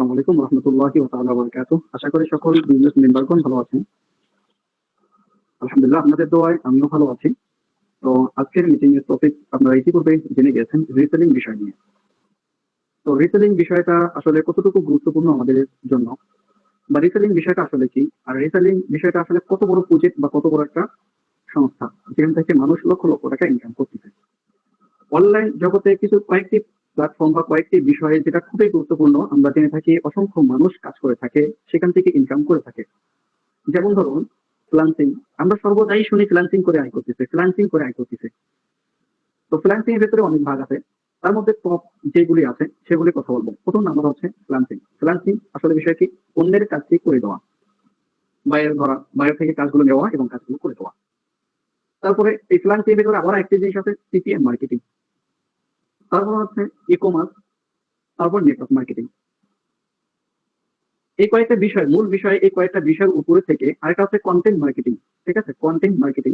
আসসালামু আলাইকুম রহমতুল্লাহি ওয়া তাআলা ওয়া বারাকাতুহু। আশা করি সকল বিজনেস মেম্বারগণ ভালো আছেন। আলহামদুলিল্লাহ আপনাদের দোয়ায় আমিও ভালো আছি। তো আজকের মিটিং এর টপিক আপনারা ইতিপূর্বে জেনে গেছেন রিসেলিং বিষয় নিয়ে। তো রিসেলিং বিষয়টা আসলে কতটুকু গুরুত্বপূর্ণ আমাদের জন্য, বা রিসেলিং বিষয়টা আসলে কি, আর রিসেলিং বিষয়টা আসলে কত বড় প্রজেক্ট বা কত বড় একটা সংস্থা যেখান থেকে মানুষ লক্ষ লক্ষ টাকা ইনকাম করতেছে। অনলাইন জগতে কিছু কয়েকটি প্ল্যাটফর্ম বা কয়েকটি বিষয়ে যেটা খুবই গুরুত্বপূর্ণ আমরা জেনে থাকি, অসংখ্য মানুষ কাজ করে থাকে, সেখান থেকে ইনকাম করে থাকে। যেমন ধরুন ফ্রিল্যান্সিং, আমরা সর্বদাই শুনি ফ্রিল্যান্সিং করে আয় করতেছে, ফ্রিল্যান্সিং করে আয় করতেছে। তো ফ্রিল্যান্সিং এর ভেতরে অনেক ভাগ আছে, তার মধ্যে টপ যেগুলি আছে সেগুলি কথা বলবো। প্রথম নাম্বার হচ্ছে ফ্রিল্যান্সিং। ফ্রিল্যান্সিং আসলে বিষয় কি, অন্যের কাজটি করে দেওয়া, বাইরের ধরা, বাইরে থেকে কাজগুলো নেওয়া এবং কাজগুলো করে দেওয়া। তারপরে এই ফ্রিল্যান্সিং এর ভেতরে আবার একটি জিনিস আছে সিপিএম মার্কেটিং, তারপর হচ্ছে ই কমার্স, তারপর নেটওয়ার্ক মার্কেটিং। এই কয়েকটা বিষয়, মূল বিষয় এই কয়েকটা বিষয়ের উপরে থেকে আরেকটা হচ্ছে কন্টেন্ট মার্কেটিং। ঠিক আছে, কন্টেন্ট মার্কেটিং।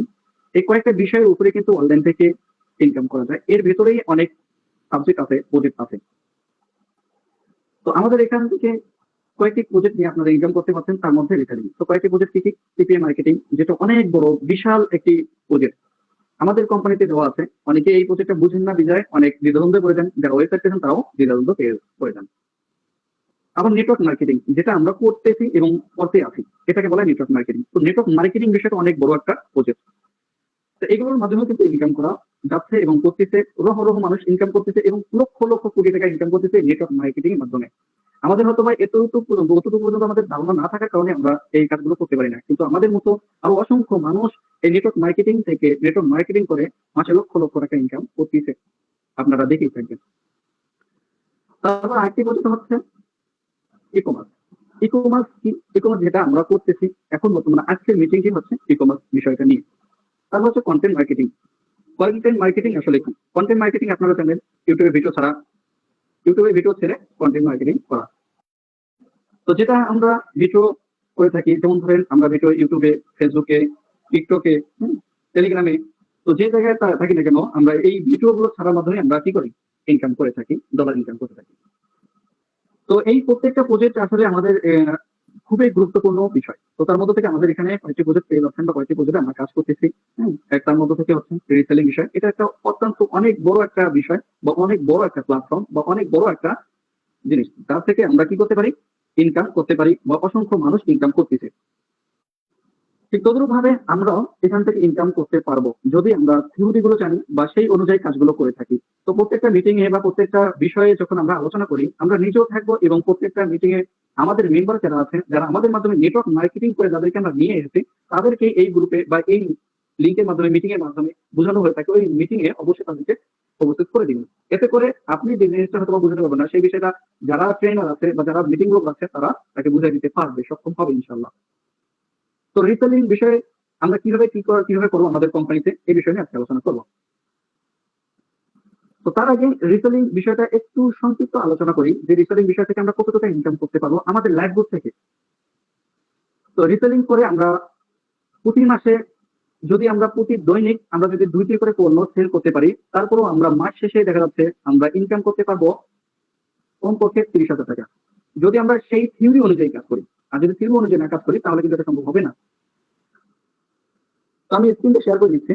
এই কয়েকটা বিষয়ের উপরে কিন্তু অনলাইন থেকে ইনকাম করা যায়। এর ভেতরেই অনেক সাবজেক্ট আছে, প্রজেক্ট আছে। তো আমাদের এখান থেকে কয়েকটি প্রজেক্ট নিয়ে আপনারা ইনকাম করতে পারছেন, তার মধ্যে রিসেলিং। তো কয়েকটি প্রজেক্ট কি কি? সিপিএ মার্কেটিং, যেটা অনেক বড় বিশাল একটি প্রজেক্ট আমাদের কোম্পানিতে দেওয়া আছে। অনেকে এই প্রজেক্টটা বুঝেন না, বিজয় অনেক দ্বিধাদ্বন্দ্বে পড়ে যান, যারা ওয়েবসাইট পেয়েছেন তারাও দ্বিধাদ্বন্দ্ব পড়ে যান। আবার নেটওয়ার্ক মার্কেটিং, যেটা আমরা করতেছি এবং করতে আছি, এটাকে বলা হয় নেটওয়ার্ক মার্কেটিং। তো নেটওয়ার্ক মার্কেটিং বিষয়টা অনেক বড় একটা প্রজেক্ট। তো এগুলোর মাধ্যমেও কিন্তু ইনকাম করা যাচ্ছে এবং করতেছে, রহ রহ মানুষ ইনকাম করতেছে এবং লক্ষ লক্ষ কোটি টাকা ইনকাম করতেছে নেটওয়ার্ক মার্কেটিং এর মাধ্যমে। আমাদের হয়তো বা অতটুকু পর্যন্ত আমাদের ধারণা না থাকার কারণে আমরা এই কাজগুলো করতে পারি না, কিন্তু আমাদের মতো আরো অসংখ্য মানুষ এই নেটওয়ার্ক মার্কেটিং থেকে নেটওয়ার্ক মার্কেটিং করে মাসে লক্ষ লক্ষ টাকা ইনকাম করতেছে, আপনারা দেখেই থাকবেন। তারপর আরেকটি প্রজেক্ট হচ্ছে ই কমার্স। ই কমার্স কি? ই কমার্স যেটা আমরা করতেছি এখন বর্তমানে, আজকের মিটিংটি হচ্ছে ই কমার্স বিষয়টা নিয়ে। তারপর হচ্ছে কন্টেন্ট মার্কেটিং। কন্টেন্ট মার্কেটিং আসলে কি? কন্টেন্ট মার্কেটিং আপনারা জানেন, ইউটিউবে ভিডিও ছাড়া, ইউটিউবে ভিডিও ছেড়ে কন্টেন্ট মার্কেটিং করা। তো যেটা আমরা ভিডিও করে থাকি, যেমন ধরেন আমরা ভিডিও ইউটিউবে, ফেসবুকে, টিকটকে, টেলিগ্রামে, তো যে জায়গায় থাকি না কেন আমরা এই ভিডিওগুলো ছাড়ার মাধ্যমে আমরা কি করি? ইনকাম করে থাকি, ডলার ইনকাম করে থাকি। তো এই প্রত্যেকটা প্রজেক্ট আসলে আমাদের খুবই গুরুত্বপূর্ণ বিষয়। তো তার মধ্যে থেকে আমাদের এখানে কয়েকটি প্রজেক্ট পেয়ে যাচ্ছেন বা কয়েকটি প্রজেক্টে আমরা কাজ করতেছি। তার মধ্যে থেকে হচ্ছে রিসেলিং বিষয়। এটা একটা অত্যন্ত অনেক বড় একটা বিষয় বা অনেক বড় একটা প্ল্যাটফর্ম বা অনেক বড় একটা জিনিস, তার থেকে আমরা কি করতে পারি? ইনকাম করতে পারি, বা অসংখ্য মানুষ ইনকাম করতেছে। ঠিক তদ্রুপ ভাবে আমরাও এখান থেকে ইনকাম করতে পারবো যদি আমরা থিওরি গুলো জানি বা সেই অনুযায়ী কাজগুলো করে থাকি। তো প্রত্যেকটা মিটিং এ বা প্রত্যেকটা বিষয়ে যখন আমরা আলোচনা করি, আমরা নিজেও থাকবো এবং প্রত্যেকটা মিটিং এ আমাদের মেম্বার যারা আছেন, যারা আমাদের মাধ্যমে নেটওয়ার্ক মার্কেটিং করে যাদেরকে আমরা নিয়ে এসেছি, তাদেরকে এই গ্রুপে বা এই লিঙ্কের মাধ্যমে, মিটিং এর মাধ্যমে বোঝানো হয়ে থাকে। ওই মিটিং এ অবশ্যই তাদেরকে উপস্থিত করে দিন। এতে করে আপনি যে জিনিসটা হয়তো বুঝতে পারবেন না, সেই বিষয়টা যারা ট্রেনার আছে বা যারা মিটিং গ্রুপ আছে তারা তাকে বুঝিয়ে দিতে পারবে, সক্ষম হবে ইনশাল্লাহ। তো রিসেলিং বিষয়ে আমরা কিভাবে করবো আমাদের কোম্পানিতে, এই বিষয়ে নিয়ে আজকে আলোচনা করবো। তো তার আগে রিসেলিং বিষয়টা একটু সংক্ষিপ্ত আলোচনা করি, যে রিসেলিং বিষয় থেকে আমরা কত টাকা ইনকাম করতে পারবো আমাদের লাইফ গ্রুপ থেকে। তো রিসেলিং করে আমরা প্রতি মাসে, যদি আমরা প্রতি দৈনিক আমরা যদি 2টি করে পণ্য সেল করতে পারি, তারপরেও আমরা মাস শেষে দেখা যাচ্ছে আমরা ইনকাম করতে পারবো কমপক্ষে 30,000 টাকা, যদি আমরা সেই থিওরি অনুযায়ী কাজ করি। আর যদি থিওরি অনুযায়ী না কাজ করি তাহলে কিন্তু এটা সম্ভব হবে না। তো আমি স্ক্রিনটা শেয়ার করে দিচ্ছি।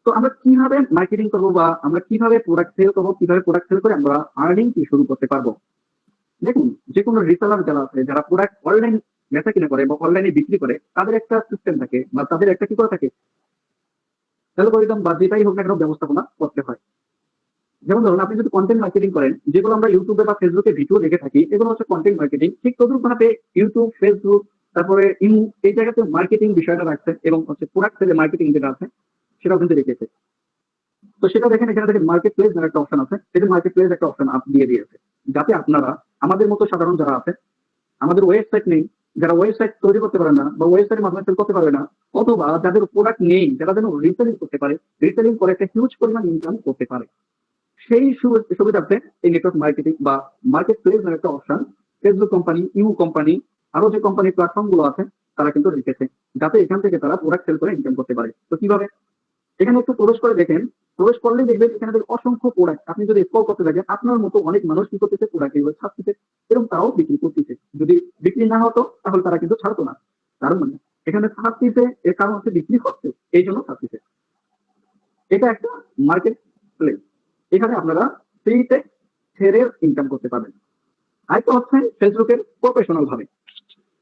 তো আমরা কিভাবে মার্কেটিং করবো বা আমরা কিভাবে প্রোডাক্ট সেল করবো, কিভাবে প্রোডাক্ট সেল করে আমরা আর্নিং কি শুরু করতে পারবো। দেখুন, যে কোনো রিসেলার যারা আছে, যারা প্রোডাক্ট অনলাইন বেচা কিনা করে বা অনলাইনে বিক্রি করে, তাদের একটা সিস্টেম থাকে বা তাদের একটা কি করা থাকে, অ্যালগরিদম বা যেটাই হোক না কেন ব্যবস্থাপনা করতে হয়। যেমন ধরুন আপনি যদি কন্টেন্ট মার্কেটিং করেন, যেগুলো আমরা ইউটিউবে বা ফেসবুকে ভিডিও দেখে থাকি, এগুলো হচ্ছে কন্টেন্ট মার্কেটিং। ঠিক তদ্রুপ ভাবে ইউটিউব, ফেসবুক, তারপরে এই জায়গাতে মার্কেটিং বিষয়টা রাখছে এবং হচ্ছে প্রোডাক্ট সেলে মার্কেটিং যেটা আছে সেটাও কিন্তু রেখেছে। তো সেটা দেখেন, এখানে দেখেন মার্কেট প্লেস একটা অপশন আছে, এই যে মার্কেট প্লেস একটা অপশন দিয়ে দিয়েছে, যাতে আপনারা আমাদের মতো সাধারণ যারা আছে, আমাদের ওয়েবসাইট নেই, যারা ওয়েবসাইট তৈরি করতে পারে না বা ওয়েবসাইটের মাধ্যমে সেল করতে পারে না, অথবা যাদের প্রোডাক্ট নেই, যারা যেন রিসেলিং করতে পারে, রিসেলিং করে একটা হিউজ পরিমাণ ইনকাম করতে পারে, সেই সুবিধার্থে এই নেটওয়ার্ক মার্কেটিং বা মার্কেট প্লেস একটা অপশন ফেসবুক কোম্পানি, ইউ কোম্পানি, আরো যে কোম্পানি প্ল্যাটফর্ম গুলো আছে তারা কিন্তু রেখেছে, যাতে এখান থেকে তারা প্রোডাক্ট সেল করে ইনকাম করতে পারে। তো কিভাবে? এখানে একটু প্রবেশ করে দেখেন, প্রবেশ করলেই দেখবেন এখানে অসংখ্য প্রোডাক্ট। আপনি যদি স্ক্রল করতে থাকেন, আপনার মতো অনেক মানুষ কি করতেছে, প্রোডাক্ট এগুলো ছাড়তেছে এবং তারাও বিক্রি করতেছে। যদি বিক্রি না হতো তাহলে তারা কিন্তু ছাড়তো না। তার মানে এখানে ছাড়তেছে, এর কারণ হচ্ছে বিক্রি হচ্ছে, এই জন্য ছাড়তেছে। এটা একটা মার্কেট প্লেস। এখানে আপনারা ফ্রিতে ছেড়ে ইনকাম করতে পারবেন। আরেকটা হচ্ছে ফেসবুকের প্রফেশনাল ভাবে।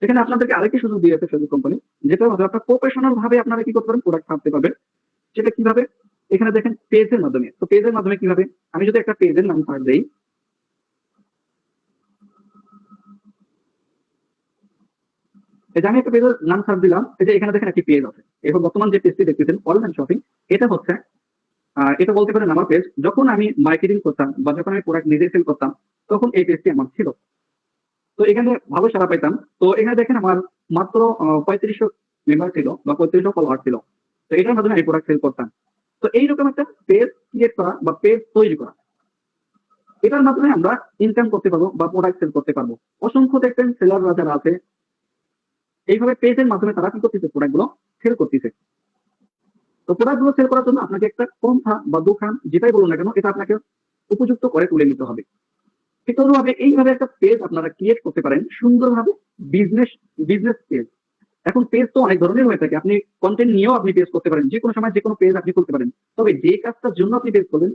এখানে আপনাদেরকে আরেকটি সুযোগ দিয়েছে ফেসবুক কোম্পানি, যেটা হচ্ছে আপনার প্রফেশনাল ভাবে আপনারা কি করতে পারেন, প্রোডাক্ট ছাড়তে পারবেন। সেটা কিভাবে? এখানে দেখেন পেজের মাধ্যমে। তো পেজের মাধ্যমে কিভাবে? আমি যদি একটা পেজের নাম সার্চ দেই, এই যে আমি একটা পেজের নাম সার্চ দিলাম, এই যে এখানে দেখেন একটি পেজ আছে। এখন বর্তমান যে পেজটি দেখতেছেন অনলাইন শপিং, এটা হচ্ছে এটা বলতে পারেন আমার পেজ। যখন আমি মার্কেটিং করতাম বা যখন আমি প্রোডাক্ট নিজে সেল করতাম, তখন এই পেজটি আমার ছিল। তো এখানে ভালো সাড়া পাইতাম। তো এখানে দেখেন আমার মাত্র 3500 মেম্বার ছিল বা 3500 ফলোয়ার ছিল। তো এটার মাধ্যমে আমি প্রোডাক্ট সেল করতাম। তো এইরকম একটা পেজ ক্রিয়েট করা বা পেজ তৈরি করা, এটার মাধ্যমে আমরা ইনকাম করতে পারবো বা প্রোডাক্ট সেল করতে পারবো। অসংখ্য দেখবেন সেলাররা যারা আছে, এইভাবে পেজের মাধ্যমে তারা কি করতেছে, প্রোডাক্ট গুলো সেল করতেছে। তো প্রোডাক্ট গুলো সেল করার জন্য আপনাকে একটা পন্থা বা দোকান যেটাই বলুন না কেন, এটা আপনাকে উপযুক্ত করে তুলে নিতে হবে। ঠিক তদ্রুপভাবে এইভাবে একটা পেজ আপনারা ক্রিয়েট করতে পারেন সুন্দরভাবে। Business business page. এখন পেজ তো অনেক ধরনের হয়ে থাকে। আপনি কন্টেন্ট নিয়েও আপনি পেজ করতে পারেন, যে কোনো সময় যে কোনো পেজ আপনি করতে পারেন। তবে যে কাজটার জন্য আপনি পেজ করবেন,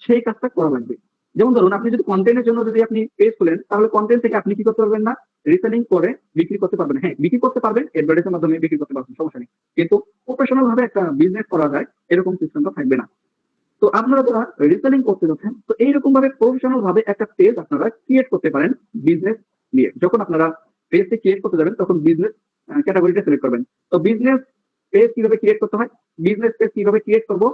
সেই কাজটা করা লাগবে। যেমন ধরুন আপনি যদি কন্টেন্টের জন্য যদি আপনি পেজ খোলেন, তাহলে কন্টেন্ট থেকে আপনি কি করতে পারবেন না, রিসেলিং করে বিক্রি করতে পারবেন। হ্যাঁ, বিক্রি করতে পারবেন, অ্যাডভার্টাইজের মাধ্যমে বিক্রি করতে পারবেন, সমস্যা নেই। কিন্তু প্রফেশনাল ভাবে একটা বিজনেস করা যায় এরকম সিস্টেমটা থাকবে না। তো আপনারা যারা রিসেলিং করতে যাচ্ছেন, তো এইরকম ভাবে প্রফেশনাল ভাবে একটা পেজ আপনারা ক্রিয়েট করতে পারেন বিজনেস নিয়ে। যখন আপনারা পেজটি ক্রিয়েট করতে যাবেন, তখন বিজনেস ক্যাটাগরিটা সিলেক্ট করবেন। তো বিজনেস পেজ কিভাবে ক্রিয়েট করতে হয়, বিজনেস পেজ কিভাবে ক্রিয়েট করব,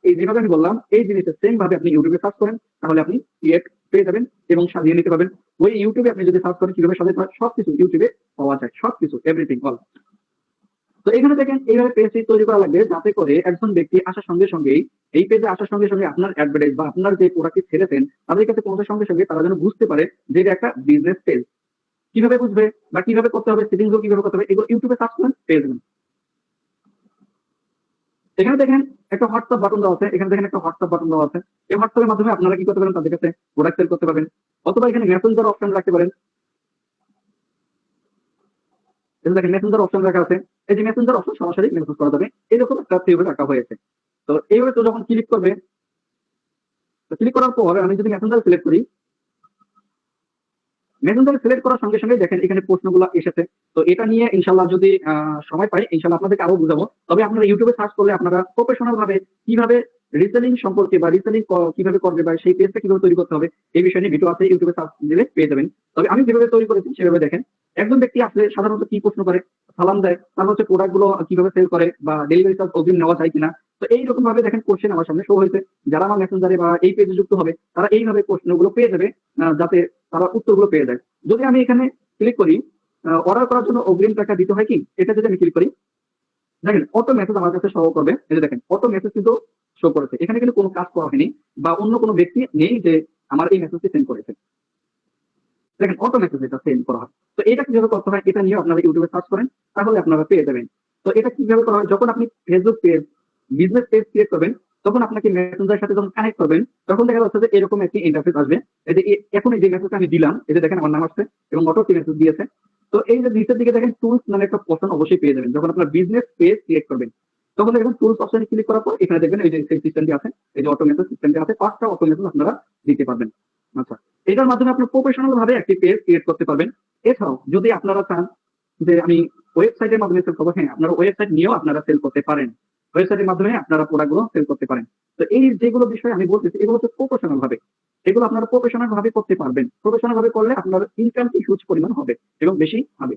এই যেভাবে আমি বললাম এই জিনিসটা সেম ভাবে আপনি ইউটিউবে সার্চ করেন, তাহলে আপনি ক্রিয়েট পেয়ে যাবেন এবং সাজিয়ে নিতে পারবেন। ওই ইউটিউবে আপনি যদি সার্চ করেন কিভাবে সাজাতে হয়, সবকিছু ইউটিউবে পাওয়া যায়, সবকিছু, এভরিথিং অল। তো এখানে দেখেন এইভাবে পেজটি তৈরি করা লাগবে, যাতে করে একজন ব্যক্তি আসার সঙ্গে সঙ্গেই, এই পেজে আসার সঙ্গে সঙ্গে আপনার অ্যাডভার্টাইজ বা আপনার যে প্রোডাক্টটি ছেড়েছেন তাদের কাছে পৌঁছার সঙ্গে সঙ্গে তারা যেন বুঝতে পারে যে এটা একটা বিজনেস পেজ। কিভাবে বুঝবে বা কিভাবে করতে হবে, সেটিংস গুলো কিভাবে করতে হবে, এগুলো ইউটিউবে সার্চ করেন পেয়ে যাবেন। এখানে দেখেন একটা হোয়াটসঅ্যাপ বাটন দেওয়া আছে, এখানে দেখেন একটা হোয়াটসঅ্যাপ বাটন দেওয়া আছে। এই হোয়াটসঅ্যাপের মাধ্যমে আপনারা কি করতে পারেন, তাদের কাছে প্রোডাক্ট সেল করতে পারবেন। অথবা এখানে মেসেঞ্জার অপশন রাখতে পারেন। এই দেখেন মেসেঞ্জার অপশন রাখা আছে। এই যে মেসেঞ্জার অপশন সরাসরি মেসেজ করা যাবে, এরকম একটা থিওরি রাখা হয়েছে। তো এইভাবে তো যখন ক্লিক করবে, তো ক্লিক করার পর আমি যদি মেসেঞ্জার সিলেক্ট করি, মেসেঞ্জার সিলেক্ট করার সঙ্গে সঙ্গে দেখেন এখানে প্রশ্নগুলো এসেছে। তো এটা নিয়ে ইনশাল্লাহ যদি সময় পাই, ইনশাল্লাহ আপনাদেরকে আরো বুঝাবো। তবে আপনারা ইউটিউবে সার্চ করলে আপনারা প্রফেশনাল ভাবে কিভাবে রিসেলিং সম্পর্কে বা রিসেলিং কিভাবে করবে বা সেই পেজটা কিভাবে তৈরি করতে হবে, এই বিষয় নিয়ে ভিডিও আছে, ইউটিউবে সার্চ দিলে পেয়ে যাবেন। তবে আমি যেভাবে তৈরি করেছি সেভাবে দেখেন। একজন ব্যক্তি আসলে সাধারণত কি প্রশ্ন করে, সালাম দেয়, তারপর হচ্ছে প্রোডাক্ট গুলো কিভাবে সেল করে বা ডেলিভারি চার্জ অগ্রিম নেওয়া যায় কিনা। তো এইরকম ভাবে দেখেন কোশ্চেন আমার সামনে শো হয়েছে। যারা আমার মেসেঞ্জারে বা এই পেজে যুক্ত হবে, তারা এইভাবে প্রশ্নগুলো পেয়ে যাবে, যাতে তারা উত্তরগুলো পেয়ে যায়। যদি আমি এখানে ক্লিক করি, অর্ডার করার জন্য অগ্রিম টাকা দিতে হয় কি, এটা যদি আমি ক্লিক করি, দেখেন অটো মেসেজ আমার কাছে শো করবে। এই যে দেখেন অটো মেসেজ কিন্তু শো করেছে, এখানে কিন্তু কোনো কাজ করা হয়নি বা অন্য কোনো ব্যক্তি নেই যে আমার এই মেসেজটি সেন্ড করেছে। দেখেন অটো মেসেজ এটা সেন্ড করা হয়। তো এটা কিভাবে করতে হয়, এটা নিয়ে আপনারা ইউটিউবে সার্চ করেন, তাহলে আপনারা পেয়ে যাবেন। তো এটা কিভাবে করা হয়, যখন আপনি Facebook page business page create করবেন, তখন আপনাকে মেসেঞ্জারের সাথে যখন কানেক্ট করবেন, তখন দেখা যাচ্ছে যে এরকম একটি ইন্টারফেস আসবে। এই যে এখন এই যে মেসেজটা আমি দিলাম, এই যে দেখেন আমার নাম আসছে এবং অটো মেসেজ দিয়েছে। তো এই যে নিচের দিকে দেখেন টুলস নামে একটা অপশন অবশ্যই পেয়ে যাবেন যখন আপনার বিজনেস পেজ ক্রিয়েট করবেন। তখন দেখবেন টুলস অপশনে ক্লিক করার পর এখানে দেখবেন এই যে সিস্টেমটি আছে, এই যে অটো মেসেজ সিস্টেমটি আছে, 5টা অটো মেসেজ আপনারা দিতে পারবেন। আচ্ছা, এটার মাধ্যমে আপনি প্রফেশনাল ভাবে একটি পেজ ক্রিয়েট করতে পারবেন। এছাড়াও যদি আপনারা চান যে আমি ওয়েবসাইটের মাধ্যমে সেল করবো, হ্যাঁ, আপনারা ওয়েবসাইট নিয়েও আপনারা সেল করতে পারেন। ওয়েবসাইটের মাধ্যমে আপনারা প্রোডাক্ট গুলো সেল করতে পারেন। তো এই যেগুলো বিষয় আমি বলতেছি, এগুলো হচ্ছে প্রফেশনাল ভাবে, এগুলো আপনারা প্রফেশনাল ভাবে করতে পারবেন। প্রফেশনাল ভাবে করলে আপনার ইনকাম হিউজ পরিমাণ হবে এবং বেশি হবে।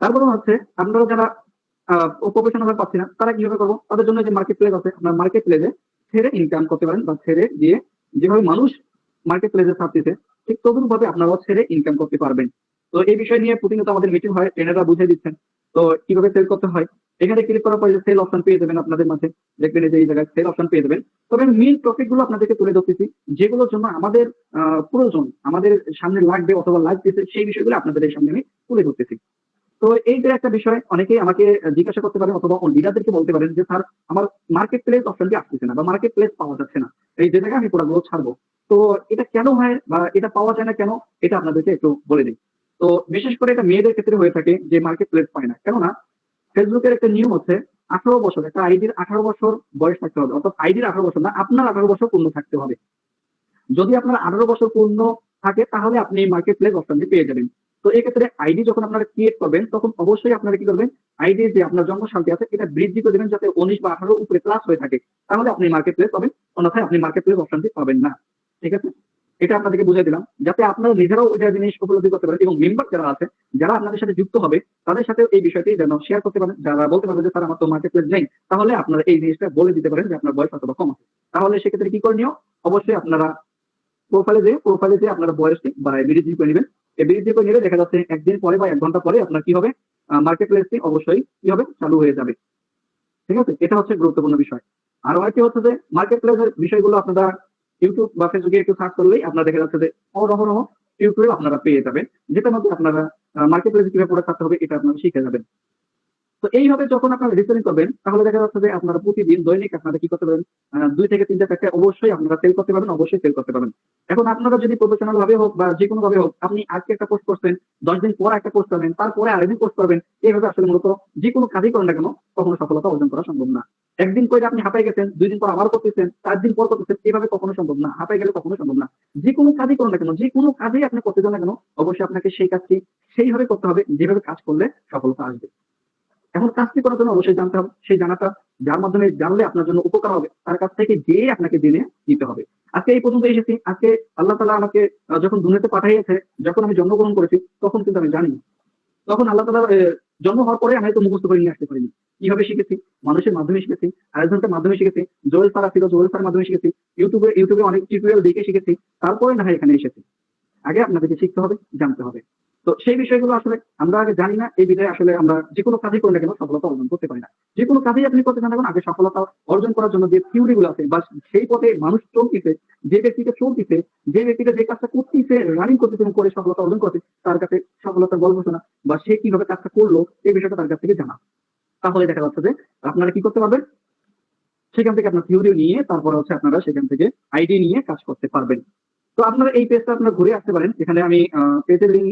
তারপরে হচ্ছে আপনারা যারা প্রফেশনাল ভাবে পাচ্ছি না, তারা কিভাবে করবো, তাদের জন্য যে মার্কেট প্লেস আছে, আপনার মার্কেট প্লেসে ছেড়ে ইনকাম করতে পারেন বা ছেড়ে দিয়ে, যেভাবে মানুষ মার্কেট প্লেসে ছাড়তেছে ঠিক তদুরূপ ভাবে আপনারাও ছেড়ে ইনকাম করতে পারবেন। তো এই বিষয় নিয়ে প্রতিনিয়ত আমাদের মিটিং হয়, ট্রেনাররা বুঝিয়ে দিচ্ছেন। তো কিভাবে সেল করতে হয়, এখানে ক্লিক করার পরে সেল অপশন পেয়ে যাবেন আপনাদের মাঝে, দেখবেন যে এই জায়গায় সেল অপশন পেয়ে যাবেন। তবে মেইন টপিক গুলো আপনাদেরকে তুলে ধরতেছি, যেগুলোর জন্য আমাদের প্রয়োজন, আমাদের সামনে লাগবে অথবা লাগতেছে, সেই বিষয়গুলো আপনাদের সামনে আমি তুলে ধরতেছি। তো এই যে একটা বিষয় অনেকেই আমাকে জিজ্ঞাসা করতে পারেন অথবা লিডারদেরকে বলতে পারেন যে স্যার আমার মার্কেট প্লেস অপশনটি আসতেছে না বা মার্কেট প্লেস পাওয়া যাচ্ছে না, এই যে জায়গায় আমি প্রোডাক্টগুলো ছাড়বো। তো এটা কেন হয় বা এটা পাওয়া যায় না কেন, এটা আপনাদেরকে একটু বলে দিই। তো বিশেষ করে এটা মেয়েদের ক্ষেত্রে হয়ে থাকে যে মার্কেট প্লেস পায় না, কেননা ফেসবুকের একটা নিয়ম হচ্ছে 18 বছর, একটা আইডির 18 বছর বয়স থাকতে হবে, অর্থাৎ আইডির 18 বছর না, আপনার 18 বছর পূর্ণ থাকতে হবে। যদি আপনার 18 বছর পূর্ণ থাকে তাহলে আপনি মার্কেট প্লেস অপশনটি পেয়ে যাবেন। তো এক্ষেত্রে আইডি যখন আপনারা ক্রিয়েট করবেন তখন অবশ্যই আপনারা কি করবেন, আইডি যে আপনার জন্মসালটি আছে এটা বৃদ্ধি করে দেবেন যাতে 19 বা 18 উপরে প্লাস হয়ে থাকে, তাহলে আপনি মার্কেট প্লেস পাবেন, অন্যথায় আপনি মার্কেট প্লেস অপশনটি পাবেন না। ঠিক আছে, এটা আপনাদেরকে বুঝিয়ে দিলাম যাতে আপনারা নিজেরাও ওইটা জিনিস উপলব্ধি করতে পারেন এবং মেম্বার যারা আছে যারা আপনাদের সাথে যুক্ত হবে তাদের সাথে এই বিষয়টি যেন শেয়ার করতে পারেন। যারা বলতে পারবেন যে স্যার আমার তো মার্কেট প্লেস নেই, তাহলে আপনারা এই জিনিসটা বলে দিতে পারেন যে আপনার বয়স অথবা কম আছে। তাহলে সেক্ষেত্রে কি করণীয়, অবশ্যই আপনারা প্রোফাইলে যে আপনারা বয়সটি বা বিডিজি করে নেবেন। এই বিডিজি করে নিলে দেখা যাচ্ছে একদিন পরে বা 1 ঘন্টা পরে আপনার কি হবে, মার্কেট প্লেসটি অবশ্যই কি হবে, চালু হয়ে যাবে। ঠিক আছে, এটা হচ্ছে গুরুত্বপূর্ণ বিষয়। আর আরেকটি হচ্ছে যে মার্কেট প্লেসের বিষয়গুলো আপনারা ইউটিউব বা ফেসবুকে একটু সার্চ করলেই আপনারা দেখা যাচ্ছে যে অহরহ টিউটোরিয়াল আপনারা পেয়ে যাবেন, যেটার মধ্যে আপনারা মার্কেট প্লেসে কিভাবে প্রোডাক্ট ছাড়তে হবে এটা আপনারা শিখে যাবেন। তো এইভাবে যখন আপনারা রিসেলিং করবেন তাহলে দেখা যাচ্ছে যে আপনারা প্রতিদিন দৈনিক আপনারা কি করতে পারেন, 2 থেকে 3টা প্যাকেট অবশ্যই আপনারা সেল করতে পারবেন, অবশ্যই সেল করতে পারবেন। এখন আপনারা যদি প্রফেশনাল ভাবে হোক বা যে কোনো ভাবে হোক, আপনি আজকে একটা পোস্ট করছেন, 10 দিন পর একটা পোস্ট করবেন, তারপরে আরেকদিন পোস্ট করবেন, এইভাবে আসলে মূলত যে কোনো কাজই করেন না কেন কখনো সফলতা অর্জন করা সম্ভব না। একদিন করে আপনি হাঁপাই গেছেন, 2 দিন পর আবার করতেছেন, 4 দিন পর করতেছেন, এভাবে কখনো সম্ভব না, হাঁপাই গেলে কখনো সম্ভব না। যে কোনো কাজই করেন না কেন, যে কোনো কাজেই আপনি করতে চান না কেন, অবশ্যই আপনাকে সেই কাজটি সেইভাবে করতে হবে যেভাবে কাজ করলে সফলতা আসবে। এখন কাজটি করার জন্য অবশ্যই জানতে হবে, সেই জানাটা যার মাধ্যমে জানলে আপনার জন্য উপকার হবে তার কাছ থেকে যেয়ে আপনাকে জেনে নিতে হবে। আজকে এই পর্যন্ত এসেছি, আজকে আল্লাহ তাআলা আমাকে যখন দুনিয়াতে পাঠিয়েছে, যখন আমি জন্মগ্রহণ করেছি তখন কিন্তু আমি জানি, তখন আল্লাহ তাআলা জন্ম হওয়ার পরে আমি তো মুখস্থ করে নিয়ে আসতে পারিনি। কিভাবে শিখেছি, মানুষের মাধ্যমে শিখেছি, আরেকজনের মাধ্যমে শিখেছি, জোয়েল স্যার ছিল জোয়েল স্যারের মাধ্যমে শিখেছি, ইউটিউবে অনেক টিউটোরিয়াল দেখে শিখেছি, তারপরে না হয় এখানে এসেছি। আগে আপনাদেরকে শিখতে হবে, জানতে হবে। তো সেই বিষয়গুলো আসলে আমরা আগে জানি না, এই বিধায় আসলে আমরা যেকোনো কাজই করি না কেন সফলতা অর্জন করতে পারি না। যেকোনো কাজেই আপনি করতে চান না কেন আগে সফলতা অর্জন করার জন্য যে থিওরি গুলো আছে বা সেই পথে মানুষ চলতেছে, যে ব্যক্তিটা চলতেছে, যে ব্যক্তিটা যে কাজটা করতেছে, রানিং করতেছে এবং করে সফলতা অর্জন করছে, তার কাছে সফলতার গল্প শোনা বা সে কিভাবে কাজটা করলো এই বিষয়টা তার কাছ থেকে জানা। তাহলে দেখা যাচ্ছে যে আপনারা কি করতে পারবেন, সেখান থেকে আপনার থিওরি নিয়ে তারপরে হচ্ছে আপনারা সেখান থেকে আইডি নিয়ে কাজ করতে পারবেন। তো আপনারা এই পেজটা আপনারা ঘুরে আসতে পারেন, এখানে আমি পেজের লিঙ্ক,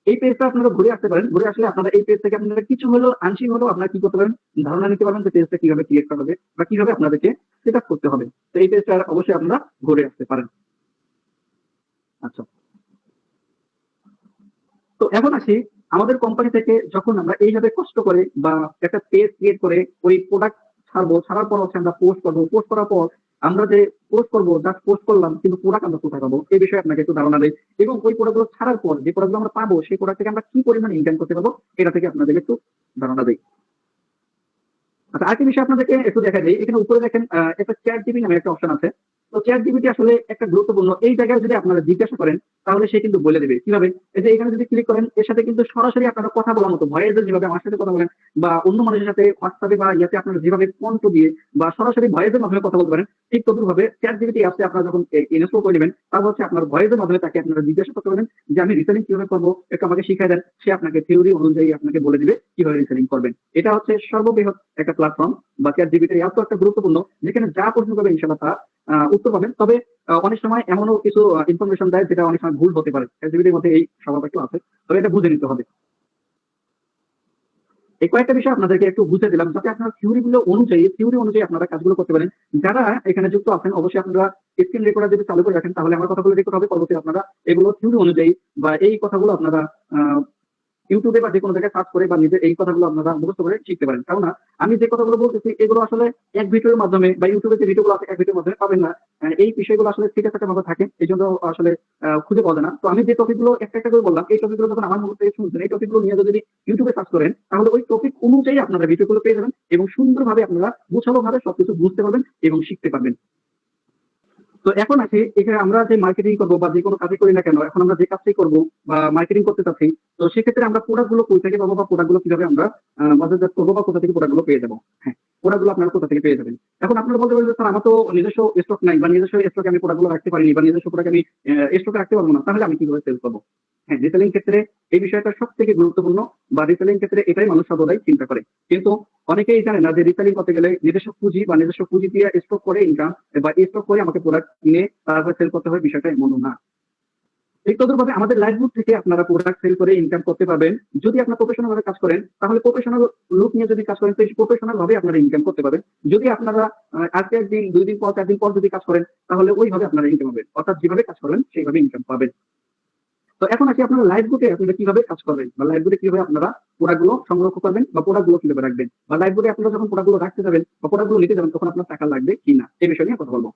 এই পেজটা আপনারা ঘুরে আসতে পারেন। ঘুরে আসলে আপনারা এই পেজ থেকে আপনারা কিছু হলেও আংশিক হলেও আপনারা কি করতে পারেন, ধারণা নিতে পারবেন যে পেজটা কিভাবে ক্রিয়েট করা হবে বা কিভাবে আপনাদেরকে সেট আপ করতে হবে। তো এই পেজটা অবশ্যই আপনারা ঘুরে আসতে পারেন। আচ্ছা, তো এখন আসি, আমাদের কোম্পানি থেকে যখন আমরা এইভাবে কষ্ট করে বা একটা পেজ ক্রিয়েট করে ওই প্রোডাক্ট ছাড়বো, ছাড়ার পর হচ্ছে আমরা পোস্ট করবো, পোস্ট করার পর আমরা যে পোস্ট করবো, জাস্ট পোস্ট করলাম কিন্তু প্রোডাক্ট আমরা কোথায় পাবো এই বিষয়ে আপনাকে একটু ধারণা দেয়, এবং ওই প্রোডাক্টগুলো ছাড়ার পর যে প্রোডাক্টগুলো আমরা পাবো সেই প্রোডাক্ট থেকে আমরা কি পরিমাণ ইনকাম করতে পারবো এটা থেকে আপনাদেরকে একটু ধারণা দেয়। আচ্ছা, আরেকটা বিষয় আপনাদেরকে একটু দেখা যায়, এখানে উপরে দেখেন একটা চ্যাট জিবি নামে একটা অপশন আছে। তো চ্যাট জিবিটি আসলে একটা গুরুত্বপূর্ণ, এই জায়গায় যদি আপনারা জিজ্ঞাসা করেন তাহলে সে কিন্তু বলে দেবে কিভাবে। এই যে এখানে যদি ক্লিক করেন এর সাথে কিন্তু সরাসরি আপনারা কথা বলার মতো ভয়েস যেভাবে আমার সাথে কথা বলেন বা অন্য মানুষের সাথে হোয়াটসঅ্যাপে বা ইয়াতে আপনারা যেভাবে কণ্ঠ দিয়ে বা সরাসরি ভয়েসের মাধ্যমে কথা বলতে পারেন, ঠিক তদ্রুপ ভাবে চ্যাট জিবিটি অ্যাপসে আপনারা যখন ইনস্টল করে নেবেন তারপর হচ্ছে আপনার ভয়েসের মাধ্যমে তাকে আপনারা জিজ্ঞাসা করতে পারেন যে আমি রিসেলিং কিভাবে করবো, একটু আমাকে শিখিয়ে দেন। সে আপনাকে থিওরি অনুযায়ী আপনাকে বলে দিবে কিভাবে রিসেলিং করবেন। এটা হচ্ছে সর্ববৃহৎ একটা প্ল্যাটফর্ম বা চ্যাট জিবিটি এত একটা গুরুত্বপূর্ণ, যেখানে যা প্রশ্ন করবে ইনশাআল্লাহ তা উত্তর পাবেন। তবে অনেক সময় এমনও কিছু ইনফরমেশন দেয় যেটা অনেক সময় ভুল হতে পারে, চ্যাট জিবিটির মধ্যে এই স্বভাব একটু আছে, তবে এটা বুঝে নিতে হবে। এই কয়েকটা বিষয় আপনাদেরকে একটু বুঝে দিলাম যাতে আপনার থিওরি অনুযায়ী আপনারা কাজগুলো করতে পারেন। যারা এখানে যুক্ত আছেন অবশ্যই আপনারা স্ক্রিন রেকর্ডার যদি চালু করে রাখেন তাহলে আমার কথাগুলো রেকর্ড হবে, পরবর্তী আপনারা এগুলো থিওরি অনুযায়ী বা এই কথাগুলো আপনারা আহ ইউটিউবে বা যেকোনো জায়গায় সার্চ করে বা নিজের এই কথাগুলো আপনারা মুখস্থ করে শিখতে পারেন। কেননা আমি যে কথাগুলো বলতেছি এগুলো আসলে এক ভিডিওর মাধ্যমে বা ইউটিউবে যে ভিডিওগুলো আছে এক ভিডিওর মাধ্যমে পাবেন না। এই বিষয়গুলো আসলে ঠিক একটা ভাবে থাকে, এই জন্য আসলে খুঁজে পাওয়া যায় না। তো আমি যে টপিকগুলো একটা একটা করে বললাম এই টপিকগুলো যখন আমার মুখ থেকে শুনছেন, এই টপিকগুলো নিয়ে যদি ইউটিউবে সার্চ করেন তাহলে ওই টপিক অনুযায়ী আপনারা ভিডিওগুলো পেয়ে যাবেন এবং সুন্দরভাবে আপনারা গুছালো ভাবে সবকিছু বুঝতে পারবেন এবং শিখতে পারবেন। তো এখন আসি, এখানে আমরা যে মার্কেটিং করবো বা যে কোনো কাজই করি না কেন, এখন আমরা যে কাজটাই করবো বা মার্কেটিং করতে চাচ্ছি, তো সেক্ষেত্রে আমরা প্রোডাক্ট গুলো কই থেকে পাবো বা প্রোডাক্ট গুলো কিভাবে আমরা বাজারজাত করবো বা কোথা থেকে প্রোডাক্ট গুলো পেয়ে যাবো। হ্যাঁ, প্রোডাক্ট গুলো আপনারা কোথা থেকে পেয়ে যাবেন। এখন আপনারা বলতে পারেন যে স্যার আমার তো নিজস্ব স্টক নাই বা নিজস্ব স্টকে আমি প্রোডাক্ট গুলো রাখতে পারিনি বা নিজস্ব প্রোডাক্ট আমি স্টকে রাখতে পারবো না, তাহলে আমি কিভাবে সেল করবো। হ্যাঁ, রিসেলিং ক্ষেত্রে এই বিষয়টা সব থেকে গুরুত্বপূর্ণ, বা রিসেলিং ক্ষেত্রে এটাই মানুষ সর্বদাই চিন্তা করে। কিন্তু অনেকেই জানে না যে রিসেলিং করতে গেলে নিজস্ব পুঁজি বা নিজস্ব পুঁজি দিয়ে স্টক করে ইনকাম, বা স্টক করে আমাকে প্রোডাক্ট কিনে তারপরে সেল করতে হবে, বিষয়টা এমন না। ঠিক তদ্রুপভাবে আমাদের লাইফবুক থেকে আপনারা প্রোডাক্ট সেল করে ইনকাম করতে পারবেন। যদি আপনারা প্রফেশনাল ভাবে কাজ করেন, তাহলে প্রফেশনাল লুক নিয়ে যদি কাজ করেন, তো প্রফেশনাল ভাবে আপনারা ইনকাম করতে পারবেন। যদি আপনারা আজকে একদিন, 2 দিন পর, 4 দিন পর যদি কাজ করেন, তাহলে ওইভাবে আপনারা ইনকাম হবে। অর্থাৎ যেভাবে কাজ করবেন সেইভাবে ইনকাম পাবেন। তো এখন আসি আপনারা লাইফবুকে আপনারা কিভাবে কাজ করবেন, বা লাইফবুকে কিভাবে আপনারা প্রোডাক্ট গুলো সংরক্ষণ করবেন, বা প্রোডাক্ট গুলো কিভাবে রাখবেন, বা লাইফবুকে আপনারা যখন প্রোডাক্ট গুলো রাখতে যাবেন বা প্রোডাক্ট গুলো নিতে যাবেন, তখন আপনার টাকা লাগবে কিনা, এই বিষয় নিয়ে কথা বলবো।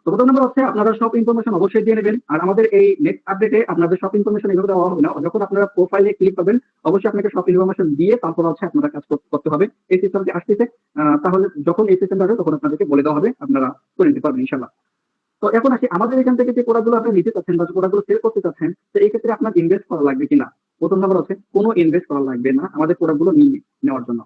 তো প্রথম নম্বর হচ্ছে আপনারা সব ইনফরমেশন অবশ্যই দিয়ে নেবেন। আর আমাদের এই নেক্সট আপডেটে আপনাদের সব ইনফরমেশন এভাবে দেওয়া হবে না। যখন আপনারা প্রোফাইলে ক্লিক করবেন, অবশ্যই আপনাকে সব ইনফরমেশন দিয়ে তারপর হচ্ছে আপনারা কাজ করতে হবে। এই সিস্টেমটি আসতেছে, তাহলে যখন এই সিস্টেমটা আসবে তখন আপনাদেরকে বলে দেওয়া হবে, আপনারা করে নিতে পারবেন ইনশাল্লাহ। তো এখন আসি আমাদের এখান থেকে যে প্রোডাক্ট গুলো আপনি নিতে চাচ্ছেন বা প্রোডাক্ট গুলো সেল করতে চাচ্ছেন, তো এই ক্ষেত্রে আপনার ইনভেস্ট করা লাগবে কিনা। প্রথম নম্বর হচ্ছে কোনো ইনভেস্ট করা লাগবে না আমাদের প্রোডাক্ট গুলো নিয়ে নেওয়ার জন্য।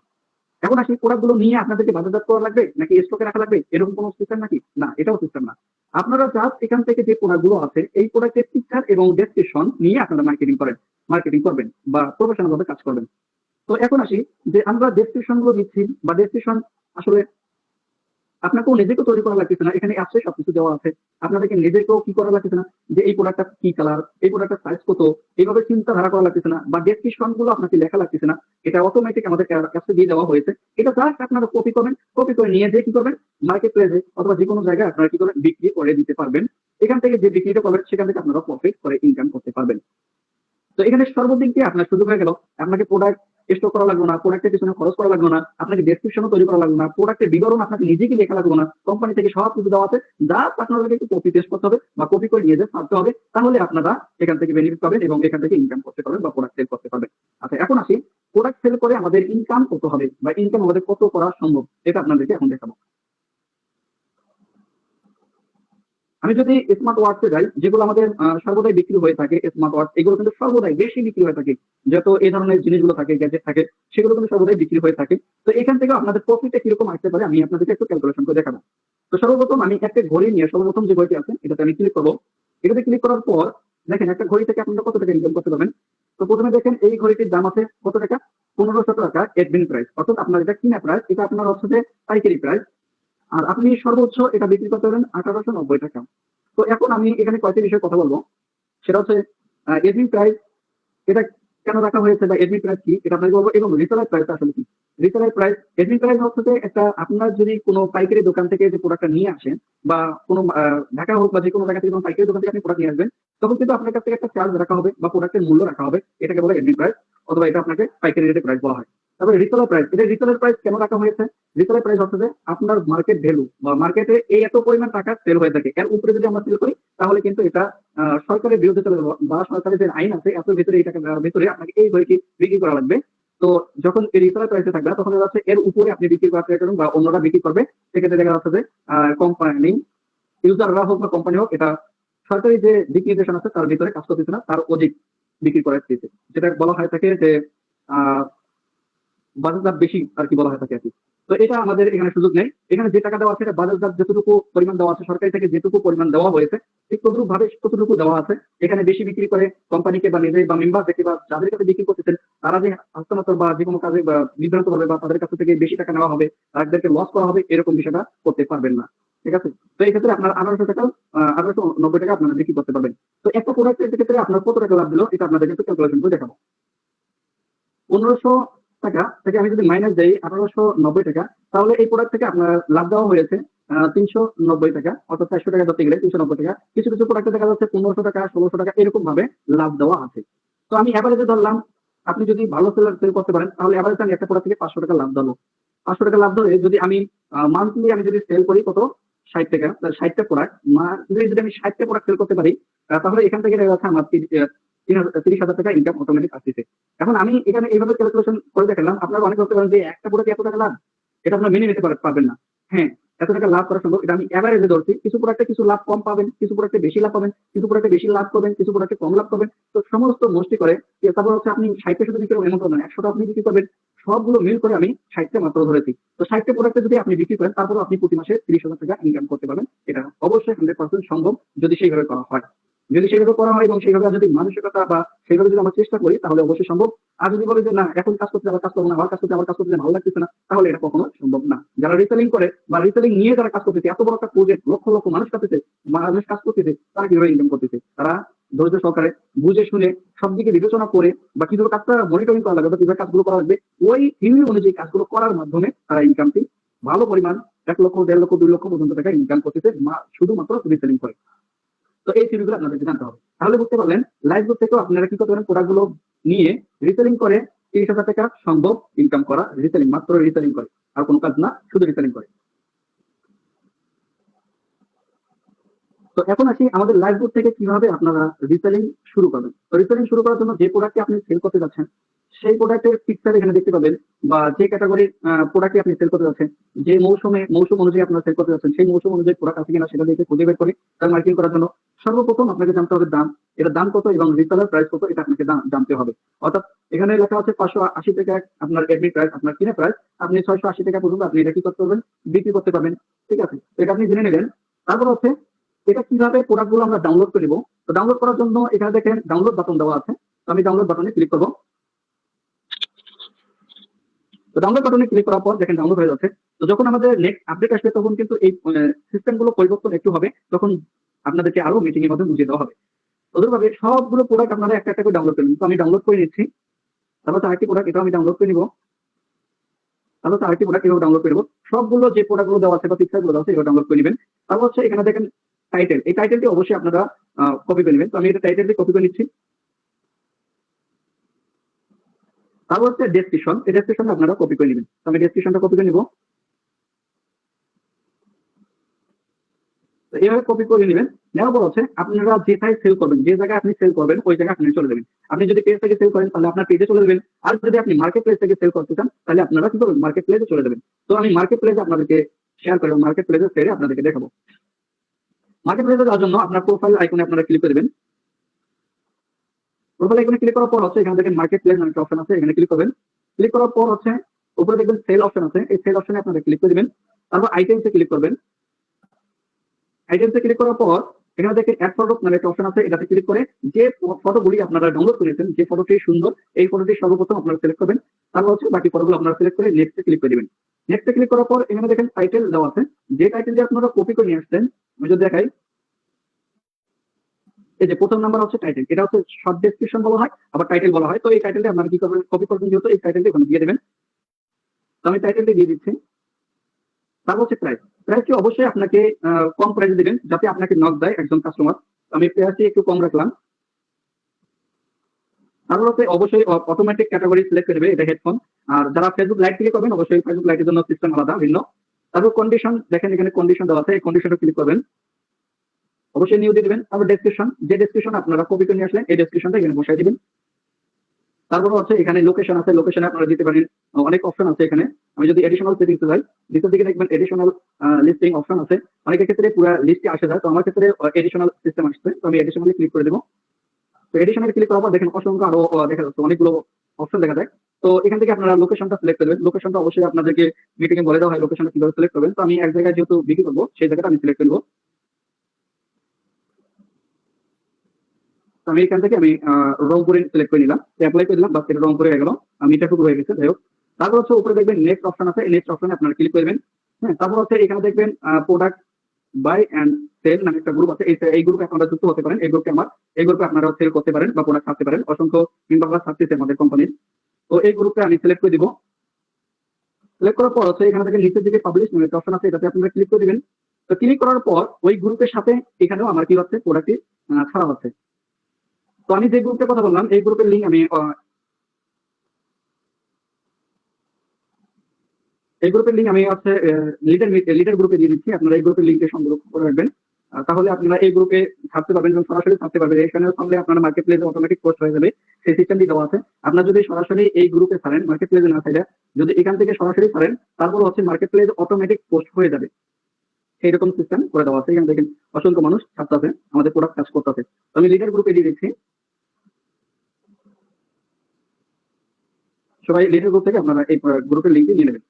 এখন আসি প্রোডাক্ট গুলো নিয়ে আপনাদেরকে বাজারজাত করা লাগবে নাকি স্টকে রাখা লাগবে, এরকম কোনো সিস্টেম নাকি না, এটাও সিস্টেম না। আপনারা জাস্ট এখান থেকে যে প্রোডাক্ট গুলো আছে এই প্রোডাক্টের পিকচার এবং ডেসক্রিপশন নিয়ে আপনারা মার্কেটিং করবেন বা প্রফেশনাল ভাবে কাজ করবেন। তো এখন আসি যে আমরা ডেসক্রিপশন গুলো দিচ্ছি, বা ডেসক্রিপশন আসলে আপনাকেও নিজেকেও তৈরি করা লাগতেছে না, এখানে অ্যাপসে সবকিছু দেওয়া আছে। আপনাদেরকে নিজেকেও কি করা লাগতেছে না, যে এই প্রোডাক্টটা কি কালার, এই প্রোডাক্টের সাইজ কত, এইভাবে চিন্তাধারা করা লাগতেছে না, বা ডেসক্রিপশন গুলো আপনাকে লেখা লাগতেছে না। এটা অটোমেটিক আমাদের অ্যাপসে দিয়ে দেওয়া হয়েছে। এটা জাস্ট আপনারা কপি করবেন, কপি করে নিয়ে যে কি করবেন, মার্কেট প্লেসে অথবা যে কোনো জায়গায় আপনারা কি করবেন, বিক্রি করে দিতে পারবেন। এখান থেকে যে বিক্রিটা করবেন সেখান থেকে আপনারা প্রফিট করে ইনকাম করতে পারবেন। তো এখানে সর্বদিক দিয়ে আপনার সুযোগ হয়ে গেল, আপনাকে প্রোডাক্ট স্টক করা লাগবে না, প্রোডাক্টের পিছনে খরচ করা লাগবে না, আপনাকে ডেসক্রিপশনও তৈরি করা লাগবে না, প্রোডাক্টের বিবরণ আপনাকে নিজেকে লেখা লাগবে না, কোম্পানি থেকে সব কিছু দেওয়া আছে। জাস্ট আপনাদেরকে একটু কপি পেস্ট করতে হবে বা কপি করে নিয়ে যেতে ছাড়তে হবে, তাহলে আপনারা এখান থেকে বেনিফিট পাবেন এবং এখান থেকে ইনকাম করতে পারবেন বা প্রোডাক্ট সেল করতে পারবেন। আচ্ছা, এখন আসি প্রোডাক্ট সেল করে আমাদের ইনকাম কত হবে বা ইনকাম আমাদের কত করা সম্ভব, এটা আপনাদেরকে এখন দেখাবো। আমি যদি স্মার্ট ওয়াচে যাই, যেগুলো আমাদের সর্বদাই বিক্রি হয়ে থাকে, স্মার্ট ওয়াচ এগুলো কিন্তু সর্বদাই বেশি বিক্রি হয়ে থাকে। যত এই ধরনের জিনিসগুলো থাকে, গ্যাজেট থাকে, সেগুলো কিন্তু সর্বদাই বিক্রি হয়ে থাকে। তো এখান থেকে আপনাদের প্রফিটটা কিরকম আসতে পারে আমি আপনাদেরকে একটু ক্যালকুলেশন করে দেখাবো। তো সর্বপ্রথম আমি একটা ঘড়ি নিয়ে, সর্বপ্রথম যে ঘড়িটি আছে এটাতে আমি ক্লিক করবো। এটাতে ক্লিক করার পর দেখেন একটা ঘড়ি থেকে আপনারা কত টাকা ইনকাম করতে পারবেন। তো প্রথমে দেখেন এই ঘড়িটির দাম আছে কত টাকা, 1500 টাকা এডমিন প্রাইস, অর্থাৎ আপনার এটা কিনা প্রাইস, এটা আপনার হচ্ছে যে পাইকারি প্রাইস। আর আপনি সর্বোচ্চ এটা বিক্রি করতে পারবেন 1890 টাকা। তো এখন আমি এখানে কয়েকটি বিষয়ে কথা বলবো। সেটা হচ্ছে এডমিন প্রাইস, এটা কেন রাখা হয়েছে বা এডমিন প্রাইস কি এটা আপনাকে বলবো, এবং রিসেলার প্রাইস আসলে কি। রিসেলার প্রাইস, এডমিন প্রাইস হচ্ছে যে একটা আপনার যদি কোনো পাইকারি দোকান থেকে যে প্রোডাক্টটা নিয়ে আসেন, বা কোনো ঢাকা হোক বা যে কোনো জায়গা থেকে কোনো পাইকারি দোকান থেকে আপনি প্রোডাক্ট নিয়ে আসবেন, তখন কিন্তু আপনার কাছ থেকে একটা চার্জ রাখা হবে বা প্রোডাক্টের মূল্য রাখা হবে, এটাকে বলে এডমিন প্রাইস, অথবা এটা আপনাকে পাইকারি রেটে প্রাইস বলা হয়। তারপরে রিসেলার প্রাইস, এটা রিসেলার প্রাইস কেন রাখা হয়েছে, রিসেলার প্রাইস হচ্ছে যে আপনার মার্কেট ভ্যালু বা মার্কেটে এই এত পরিমাণ টাকা সেল হয়ে থাকে, এর উপরে যদি আমরা সেল করি তাহলে কিন্তু এটা সরকারের বিরুদ্ধে চলে যাবো, বা সরকারের যে আইন আছে এত ভিতরে এই টাকা ভিতরে আপনাকে এই বইটি বিক্রি করা লাগবে। তো যখন এই রিসেলার প্রাইসে থাকবে তখন দেখা যাচ্ছে এর উপরে আপনি বিক্রি করার ট্রাই করুন বা অন্যরা বিক্রি করবে, সেক্ষেত্রে দেখা যাচ্ছে যে কোম্পানি, ইউজাররা হোক বা কোম্পানি হোক, এটা সরকারি যে দিক নির্দেশন আছে তার ভিতরে কাজ করতেছে না, তার অধিক বিক্রি করার দিচ্ছে, যেটা বলা হয় থাকে যে আহ বাজারজাত বেশি আর কি বলা হয় থাকে আর কি। তো এটা আমাদের এখানে সুযোগ নেই। এখানে যে টাকা দেওয়া আছে এটা বাজারজাত যতটুকু পরিমাণ দেওয়া আছে, সরকারি থেকে যেটুকু পরিমাণ দেওয়া হয়েছে ঠিক ততটুকু ভাবে ততটুকু দেওয়া আছে। এখানে বেশি বিক্রি করে কোম্পানিকে বা নিজে বা মেম্বার দেখে বা যাদের কাছে বিক্রি করতেছেন তারা যে হস্তান্তর বা যে কোনো কাজে বা বিভ্রান্ত হবে বা তাদের কাছ থেকে বেশি টাকা নেওয়া হবে, তাদেরকে লস করা হবে, এরকম বিষয়টা করতে পারবেন না। ঠিক আছে? তো এই ক্ষেত্রে আপনার 1890 টাকা আপনারা বিক্রি করতে পারবেন। তো একটা প্রোডাক্টের ক্ষেত্রে আপনার কত টাকা লাভ দিল এটা আপনাদের কিন্তু ক্যালকুলেশন করে দেখাবো। 1500 টাকা থেকে আমি যদি মাইনাস দেই 1890 টাকা, তাহলে এই প্রোডাক্ট থেকে আপনার লাভ দেওয়া হয়েছে 390 টাকা, অর্থাৎ 400 টাকা ধরতে গেলে 390 টাকা। কিছু কিছু প্রোডাক্টে দেখা যাচ্ছে 1500 টাকা, 1600 টাকা এরকম ভাবে লাভ দেওয়া আছে। তো আমি এভারেজে ধরলাম, আপনি যদি ভালো সেল করতে পারেন তাহলে এভারেজ আমি একটা প্রোডাক্ট থেকে 500 টাকা লাভ ধরবো। 500 টাকা লাভ ধরে যদি আমি মান্থলি আমি যদি সেল করি কত, 60 টাকা, তাহলে 60টা প্রোডাক্ট মান্থলি যদি আমি 60টা প্রোডাক্ট সেল করতে পারি, তাহলে এখান থেকে দেখা যাচ্ছে আমার 30,000 টাকা ইনকাম অটোমেটিক আসতেছে। এখন আমি এখানে এইভাবে ক্যালকুলেশন করে দেখালাম, আপনারা অনেক বলতে পারেন যে একটা প্রোডাক্ট এত টাকা লাভ, এটা আপনারা মেনে নিতে পারবেন না। হ্যাঁ, এত টাকা লাভ করা সম্ভব, এটা আমি এভারেজে ধরছি। কিছু প্রোডাক্টে কিছু লাভ কম পাবেন, কিছু প্রোডাক্টে বেশি লাভ পাবেন, কিছু প্রোডাক্টে বেশি লাভ করবেন, কিছু প্রোডাক্টে কম লাভ করবেন। তো সমস্ত মোস্টলি করে তারপর হচ্ছে আপনি 60টা শুধু বিক্রি করবেন এমন করবেন, 100টা আপনি বিক্রি করবেন, সবগুলো মিল করে আমি 60টা মাত্র ধরেছি। তো 60টা প্রোডাক্টে যদি আপনি বিক্রি করেন তারপর আপনি প্রতি মাসে 30,000 টাকা ইনকাম করতে পারবেন। এটা অবশ্যই 100% সম্ভব যদি সেইভাবে করা হয়। যদি সেভাবে করা হয় এবং সেইভাবে যদি মানসিকতা বা সেইভাবে যদি আমরা চেষ্টা করি তাহলে অবশ্যই সম্ভব। আর যদি বলে যে না এখন কাজ করতে আবার কাজ করবো না, আবার কাজ করতে আবার কাজ করতে ভালো লাগতেছে না, তাহলে এটা কখনো সম্ভব না। যারা রিসেলিং করে বা রিসেলিং নিয়ে যারা কাজ করতেছে, এত বড় একটা প্রজেক্ট, লক্ষ লক্ষ মানুষ কাজ করতেছে, তারা কিভাবে ইনকাম করতেছে? তারা ধৈর্য সহকারে বুঝে শুনে সবদিকে বিবেচনা করে বা কিভাবে কাজটা মনিটরিং করা লাগবে বা কিভাবে কাজগুলো করা লাগবে, ওই থিওরি অনুযায়ী কাজগুলো করার মাধ্যমে তারা ইনকামটি ভালো পরিমাণ 1 লক্ষ, 1.5 লক্ষ, 2 লক্ষ পর্যন্ত টাকা ইনকাম করতেছে শুধুমাত্র রিসেলিং করে। তো এই থিওরিগুলো আপনাদেরকে জানতে হবে। তাহলে বুঝতে পারলেন লাইভ গ্রুপ থেকেও আপনারা কি করতে পারেন, প্রোডাক্ট গুলো নিয়ে রিসেলিং করে 30,000 টাকা সম্ভব ইনকাম করা, রিসেলিং, মাত্র রিসেলিং করে, আর কোনো কাজ না, শুধু রিসেলিং করে। তো এখন আসি আমাদের লাইভ গ্রুপ থেকে কিভাবে আপনারা রিসেলিং শুরু করবেন। তো রিসেলিং শুরু করার জন্য যে প্রোডাক্টটি আপনি সেল করতে যাচ্ছেন সেই প্রোডাক্টের পিকচার এখানে দেখতে পাবেন, বা যে ক্যাটাগরির প্রোডাক্টটি আপনি সেল করতে যাচ্ছেন, যে মৌসুম অনুযায়ী আপনারা সেল করতে যাচ্ছেন, সেই মৌসুম অনুযায়ী প্রোডাক্ট আছে কিনা সেটা দেখে খুঁজে বের করে তার মার্কেটিং করার জন্য সর্বপ্রথম আপনাকে জানতে হবে দাম। এটা দাম কত এবং রিসেলার প্রাইস কত, এটা আপনাকে জানতে হবে। অর্থাৎ এখানে লেখা আছে 580 টাকা আপনার এডমিট প্রাইস, আপনার কিনে প্রাইস, আপনি 680 টাকা পর্যন্ত আপনি এটা কি করতে পারবেন, বিক্রি করতে পারবেন। ঠিক আছে, এটা আপনি জেনে নেবেন। তারপর হচ্ছে এটা কিভাবে প্রোডাক্ট গুলো আমরা ডাউনলোড করে নিব। তো ডাউনলোড করার জন্য এখানে দেখেন ডাউনলোড বাটন দেওয়া আছে, তো আমি ডাউনলোড বাটনে ক্লিক করবো। তো ডাউনলোড বাটনে ক্লিক করার পর দেখেন ডাউনলোড হয়ে যাচ্ছে। তো যখন আমাদের নেক্সট আপডেট আসবে তখন কিন্তু এই সিস্টেম গুলো পরিবর্তন একটু হবে, তখন আপনাদেরকে আরো মিটিং এর মাধ্যমে বুঝিয়ে দেওয়া হবে। ওদেরভাবে সবগুলো প্রোডাক্ট আপনারা একটা একটা করে ডাউনলোড করে নিন। তো আমি ডাউনলোড করে নিচ্ছি। তারপর আরেকটি প্রোডাক্ট, এটা আমি ডাউনলোড করে নিব। তারপর আরেকটি প্রোডাক্ট এভাবে ডাউনলোড করে নেব। সবগুলো যে প্রোডাক্ট গুলো দেওয়া আছে বা পিকচার গুলো দেওয়া আছে এগুলো ডাউনলোড করে নেবেন। তারপর হচ্ছে এখানে দেখেন টাইটেল, এই টাইটেলটি অবশ্যই আপনারা কপি করে নেবেন। তো আমি এটা টাইটেলটি কপি করে নিচ্ছি। তারপর হচ্ছে ডেসক্রিপশন, এই ডেসক্রিপশনটা আপনারা কপি করে নেবেন। তো আমি ডেসক্রিপশনটা কপি করে নিব। তো এইভাবে কপি করে নেবেন। নেওয়ার পর হচ্ছে আপনারা যেটাই সেল করবেন, যে জায়গায় আপনি সেল করবেন ওই জায়গায় আপনি চলে যাবেন। আপনি যদি পেজ থেকে সেল করেন তাহলে আপনার পেজে চলে যাবেন, আর যদি আপনি মার্কেট প্লেস থেকে সেল করতে চান তাহলে আপনারা কি করবেন, মার্কেট প্লেসে চলে যাবেন। তো আমি মার্কেট প্লেসে আপনাদেরকে শেয়ার করবো, মার্কেট প্লেসে সেরে আপনাদেরকে দেখাবো। মার্কেট প্লেসে যাওয়ার জন্য আপনার প্রোফাইল আইকনে আপনারা ক্লিক করে দেবেন। প্রোফাইল আইকনে ক্লিক করার পর হচ্ছে এখানে দেখেন মার্কেট প্লেস নামে একটা অপশন আছে, এখানে ক্লিক করবেন। ক্লিক করার পর হচ্ছে উপরে দেখবেন সেল অপশন আছে, এই সেল অপশনে আপনারা ক্লিক করে দিবেন। তারপর আইটেমসে ক্লিক করবেন। আইটেমসে ক্লিক করার পর এখানে দেখেন অ্যাড ফটো নামে একটা অপশন আছে, এটাতে ক্লিক করে যে ফটোগুলি আপনারা ডাউনলোড করেছেন, যে ফটোটি সুন্দর এই ফটোটি সর্বপ্রথম আপনারা সিলেক্ট করবেন। তারপর হচ্ছে বাকি ফটোগুলো আপনারা সিলেক্ট করে নেক্সটে ক্লিক করে দিবেন। নেক্সটে ক্লিক করার পর এখানে দেখেন টাইটেল দেওয়া আছে, যে টাইটেল দিয়ে আপনারা কপি করে নিয়ে আসছেন, আমি যদি দেখাই, এই যে প্রথম নাম্বার হচ্ছে টাইটেল, এটা হচ্ছে শর্ট ডেসক্রিপশন বলা হয়, আবার টাইটেল বলা হয়। তো এই টাইটেলটা আপনারা কি করবেন, কপি করবেন, যেহেতু এই টাইটেলটা এখানে দিয়ে দেবেন। তো আমি টাইটেলটি দিয়ে দিচ্ছি। তারপর হচ্ছে প্রাইস, প্রাইসটি অবশ্যই আপনাকে কম প্রাইসে দিবেন যাতে আপনাকে নক দেয় একজন কাস্টমার। আমি প্রাইসটি একটু কম রাখলাম। তারপর হচ্ছে অবশ্যই অটোমেটিক ক্যাটাগরি সিলেক্ট করে দেবে, এটা হেডফোন। আর যারা ফেসবুক লাইভ ক্লিক করবেন অবশ্যই ফেসবুক লাইভের জন্য সিস্টেম আলাদা ভিন্ন। তারপর কন্ডিশন, দেখেন এখানে কন্ডিশন দেওয়া আছে, এই কন্ডিশনটা ক্লিক করবেন, অবশ্যই নিউ দিয়ে দিবেন। তারপর ডেসক্রিপশন, যে ডেসক্রিপশন আপনারা কপি করে নিয়ে আসলেন এই ডেসক্রিপশনটা এখানে বসাই দিবেন। তারপর হচ্ছে এখানে লোকেশন আছে, লোকেশনে আপনারা দিতে পারেন, অনেক অপশন আছে এখানে। আমি যদি এডিশনাল সেটিংস যাই, নিচের দিকে দেখবেন এডিশনাল লিস্টিং অপশন আছে। অনেকের ক্ষেত্রে পুরো লিস্টে আসে যায়, তো আমার ক্ষেত্রে এডিশনাল সিস্টেম আসছে, তো আমি এডিশনালি ক্লিক করে দেবো। তো এডিশনাল ক্লিক করার পর দেখেন অসংখ্য আরো দেখা যাচ্ছে অনেকগুলো অপশন দেখা যায়। তো এখান থেকে আপনারা লোকেশনটা সিলেক্ট করবেন। লোকেশনটা অবশ্যই আপনাদেরকে মিটিং এ বলে দেওয়া হয় লোকেশনটা কিভাবে সিলেক্ট করবেন। তো আমি এক জায়গায় যেহেতু বিক্রি করবো সেই জায়গাটা আমি সিলেক্ট করবো। তো আমি এখান থেকে আমি রংপুরে সিলেক্ট করে নিলাম, অ্যাপ্লাই করে দিলাম, বাস এটা রংপুরে হয়ে গেল, আমি এটা টুকু হয়ে গেছে, যাই হোক। তারপর হচ্ছে উপরে দেখবেন নেক্সট অপশন আছে, এই নেক্সট অপশনে আপনারা ক্লিক করবেন। হ্যাঁ, তারপর হচ্ছে এখানে দেখবেন প্রোডাক্ট বাই এন্ড সেল নামে একটা গ্রুপ আছে, এই গ্রুপে আপনারা যুক্ত হতে পারেন। এই গ্রুপে আপনারা সেল করতে পারেন বা প্রোডাক্ট ছাড়তে পারেন, অসংখ্য মেম্বাররা ছাড়তেছে আমাদের কোম্পানির। তো এই গ্রুপে আমি সিলেক্ট করে দিব। সিলেক্ট করার পর হচ্ছে এখানে দেখেন নিচের দিকে পাবলিশ নামে একটা অপশন আছে, এটাতে আপনারা ক্লিক করে দিবেন। তো ক্লিক করার পর ওই গ্রুপের সাথে এখানেও আমার কি হচ্ছে, প্রোডাক্টটি ছাড়া হচ্ছে। তো আমি যে গ্রুপের কথা বললাম এই গ্রুপের লিঙ্ক আমি এই গ্রুপের লিঙ্ক আমি হচ্ছে লিডার গ্রুপে দিয়ে দিচ্ছি। আপনারা এই গ্রুপের লিঙ্কে সংগ্রহ করে রাখবেন, তাহলে আপনারা এই গ্রুপে ছাড়তে পারবেন এবং সরাসরি ছাড়তে পারবেন। এখানে ছাড়লে আপনার মার্কেট প্লেসে অটোমেটিক পোস্ট হয়ে যাবে, সেই সিস্টেমটি দেওয়া আছে। আপনারা যদি সরাসরি এই গ্রুপে ছাড়েন, মার্কেট প্লেসে না ছাড়লে যদি এখান থেকে সরাসরি ছাড়েন তারপর হচ্ছে মার্কেট প্লেসে অটোমেটিক পোস্ট হয়ে যাবে, এইরকম সিস্টেম করে দেওয়া আছে। এখানে দেখেন অসংখ্য মানুষ ছাড়তেছে, আমাদের প্রোডাক্ট কাজ করতেছে। তো আমি লিডার গ্রুপে দিয়ে দিচ্ছি। সবাই লিডার গ্রুপ থেকে আপনারা এই গ্রুপের লিঙ্কটি নিয়ে নেবেন।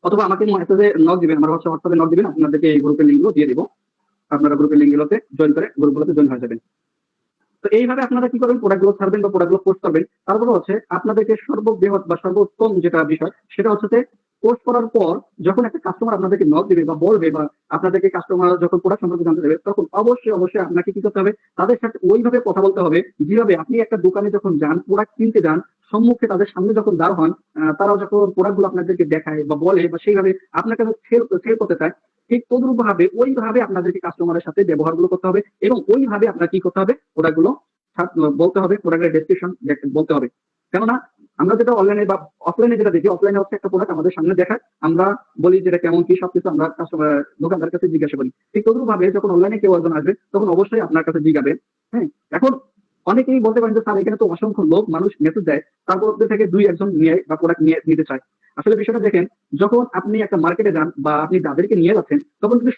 অথবা আমাকে মেসেজে নক দিবেন, আমার হোয়াটসঅ্যাপে নক দিবেন, আপনাদেরকে এই গ্রুপের লিঙ্কগুলো দিয়ে দিব। আপনারা গ্রুপের লিঙ্কগুলোতে জয়েন করে গ্রুপগুলোতে জয়েন হয়ে যাবেন। তো এইভাবে আপনারা কি করবেন, প্রোডাক্টগুলো ছাড়বেন বা প্রোডাক্টগুলো পোস্ট করবেন। তারপরে হচ্ছে আপনাদেরকে সর্ববৃহৎ বা সর্বোত্তম যেটা বিষয় সেটা হচ্ছে যে পোস্ট করার পর যখন একটা কাস্টমার আপনাদেরকে নক দিবে বা বলবে বা আপনাদেরকে কাস্টমার যখন প্রোডাক্ট সম্পর্কে জানতে দেবে, তখন অবশ্যই আপনাকে কি করতে হবে, তাদের সাথে ওইভাবে কথা বলতে হবে যেভাবে আপনি একটা দোকানে যখন যান, প্রোডাক্ট কিনতে যান, সম্মুখে তাদের সামনে যখন দাঁড় হন, তারাও যখন প্রোডাক্টগুলো আপনাদেরকে দেখায় বা বলে বা সেইভাবে আপনার কাছে সেল করতে চায়, ঠিক তদ্রুপ ভাবে ওইভাবে আপনাদেরকে কাস্টমারের সাথে ব্যবহারগুলো করতে হবে এবং ওইভাবে আপনার কি করতে হবে, প্রোডাক্টগুলো বলতে হবে, প্রোডাক্টের ডেসক্রিপশন বলতে হবে। কেননা আমরা যেটা অনলাইনে বা অফলাইনে যেটা দেখি, অফলাইনে হচ্ছে একটা প্রোডাক্ট আমাদের সামনে দেখায়, আমরা বলি যেটা কেমন কি সবকিছু আমরা কাস্টমার দোকানদার কাছে জিজ্ঞাসা করি। ঠিক তদ্রুপ ভাবে যখন অনলাইনে কেউ একজন আসবে তখন অবশ্যই আপনার কাছে জিজ্ঞাবে। হ্যাঁ, এখন অনেকেই বলতে পারেন যে স্যার এখানে তো অসংখ্য লোক মানুষ মেসেজ দেয়, তারপর থেকে দুই একজন নিয়ে বা প্রোডাক্ট নিয়ে নিতে চায়। আসলে বিষয়টা দেখেন, যখন আপনি একটা মার্কেটে যান বা আপনি যাদেরকে নিয়ে যাচ্ছেন, তখন কিন্তু